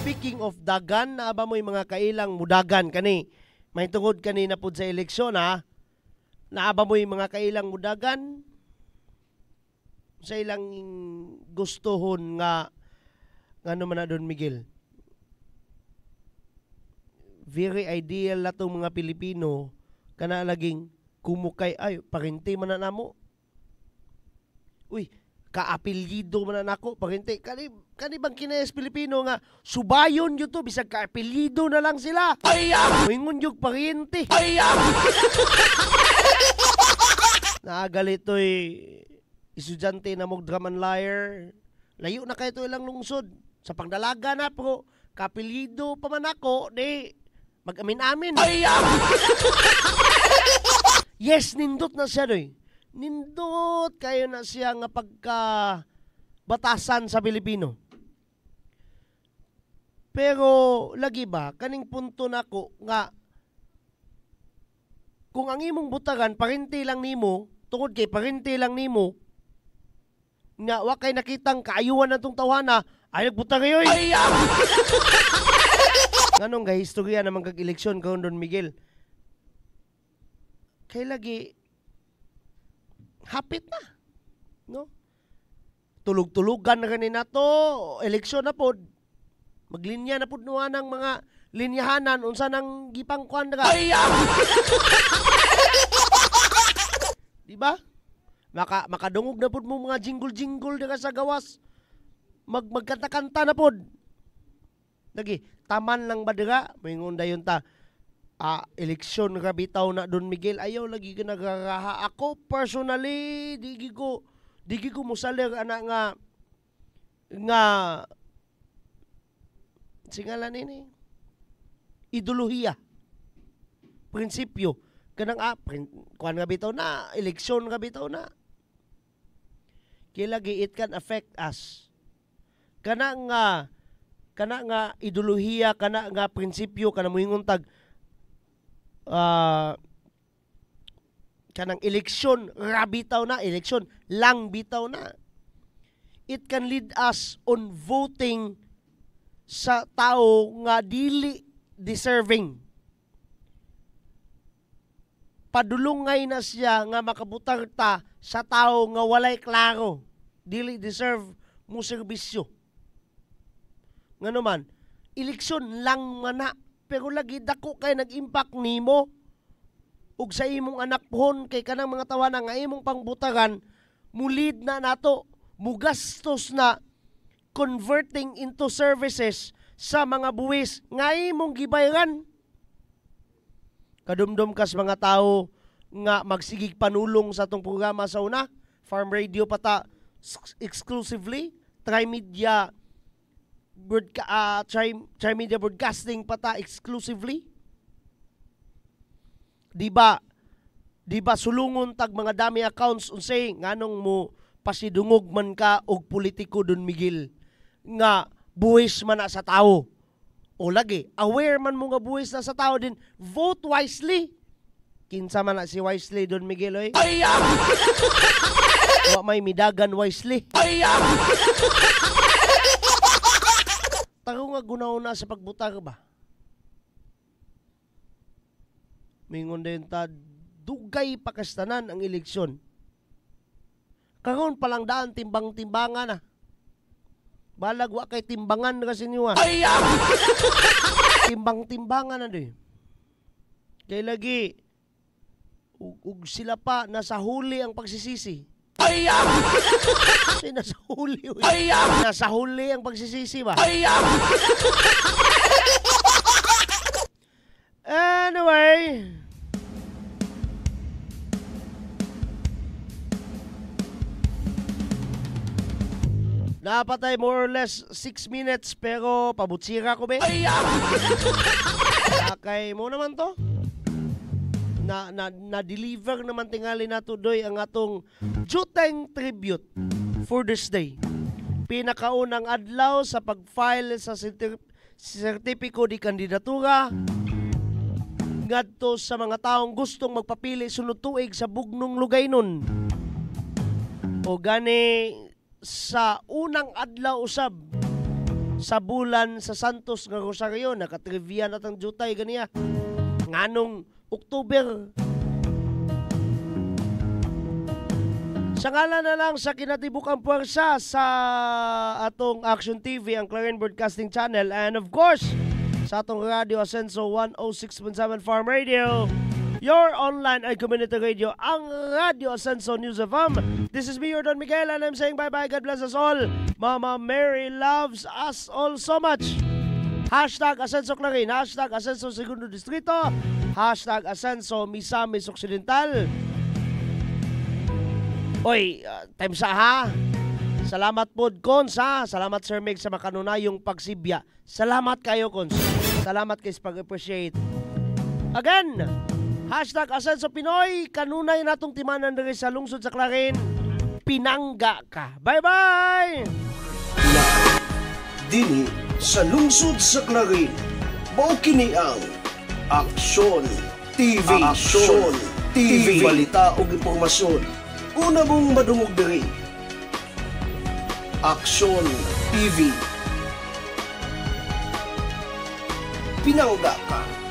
[SPEAKER 4] Speaking of dagan, naaba mo yung mga kailang mudagan kani. May tungod kanina po sa eleksyon ha. Naaba mo yung mga kailang mudagan sa ilang gustuhon nga ano man na Don Miguel. Very ideal na itong mga Pilipino kana laging kumukay ay parinti man na namo. Uy, kaapelyido man na nako parinti. Kani bang kinayas Pilipino nga subayon yun to bisag kaapelyido na lang sila. Wingon yung parinti. Naagalito'y estudyante na mong drum and lyre. Layo na kayo ito ilang lungsod. Sa pagdalaga na po, kapilido pa man ako, di mag-amin-amin. Yes, nindot na siya doy. Nindot kayo na siya nga pagka batasan sa Pilipino. Pero lagi ba kaning punto nako nga kung ang imong butagan parente lang nimo, tungod kay parente lang nimo, nga wa kay nakitang kaayuhan natong tawhana, ay nagbutang kayo. Nganong ga istorya naman kag eleksyon karon Don Miguel. Kay lagi hapit na, no? Tulog-tulugan na ganin nato, eleksyon na pod. Maglinya na pod nuha ng mga linyahanan unsa nang gipangkuan na. Di ba? Makadungog na pod mo mga jingle-jingle na sa gawas. Magkanta-kanta na pod. Lagi, taman lang ba dira? Moingon dayon ta. Eleksyon nga bitaw na Don Miguel, ayaw lagi ka nagaraha. Ako personally, di ko musalir ana nga singalan ini ideolohiya, prinsipyo kanang kuan nga bitaw na, eleksyon nga bitaw na. Kaya lagi it can affect us. Kana nga ideolohiya, kana nga prinsipyo, kana moingon tag kanang eleksyon ra bitaw na, eleksyon lang bitaw na. It can lead us on voting sa tao nga dili deserving. Padulungay na siya nga makabutang ta sa tao nga walay klaro, dili deserve mo serbisyo. Ngano man, eleksyon lang mana, pero lagi dako kay nag-impact nimo ug sa imong anak pohon kay kanang mga tawanan nga imong pangbutaran, mulid na nato, mugastos na converting into services sa mga buwis nga imong gibayaran. Kadumdum kas mga tao nga magsigig panulong sa atong programa sa una, Farm Radio pata exclusively, Trimedia Trimedia Broadcasting pata exclusively. Di ba sulungon tag mga dami accounts unsay nganong mo pasidungog man ka og politiko Don Miguel nga buwis man na sa tao. O lagi, aware man mo nga buwis na sa tao din, vote wisely. Kinsa man na si wisely Don Miguel oy. Wa may midagan wisely. Tago nga gunaw na sa pagbutang ba? Mingon din ta, dugay pakastanan ang eleksyon. Karon palang daan timbang-timbangan na. Balag wa kay timbangan kasi niyo. Timbang-timbangan na din. Kay lagi ug sila pa nasa huli ang pagsisisi. Nasa huli. Nasa huli ang pagsisisi ba? Anyway, napatay more or less 6 minutes pero pabutsira ko ba? Kay mo naman to. Na-deliver naman tingali nato doy ang atong juteng tribute for this day. Pinakaunang adlaw sa pag-file sa sertipiko di kandidatura ngadto sa mga taong gustong magpapili sunod tuig sa bugnong lugaynon. O gani sa unang adlaw usab sa bulan sa Santos nga Rosario, nakatrivia na tang jutay ganiya. Nganong Oktuber. Sa ngalan na lang sa kinatibukang puwersa sa atong Action TV, ang Clarion Broadcasting Channel, and of course, sa atong Radio Ascenso 106.7 Farm Radio, your online and community radio, ang Radio Ascenso News FM. This is me, your Don Miguel, and I'm saying bye-bye. God bless us all. Mama Mary loves us all so much. Hashtag Ascenso Clarin, hashtag Ascenso Segundo Distrito, hashtag Ascenso Misamis Occidental. Oy, time sa ha. Salamat po, Cons, ha. Salamat, Sir Meg, sa makanunayong pagsibya. Salamat kayo, Cons. Salamat kayo sa pag-appreciate. Again, hashtag Ascenso Pinoy, kanunay natong timanan rin sa lungsod sa Clarin. Pinangga ka. Bye-bye!
[SPEAKER 1] dinhi sa lungsod sa Clarin. Mao kini ang Aksyon TV. Aksyon TV. Balita ug impormasyon. Una mong madungog diri. Aksyon TV. Pinangga ka.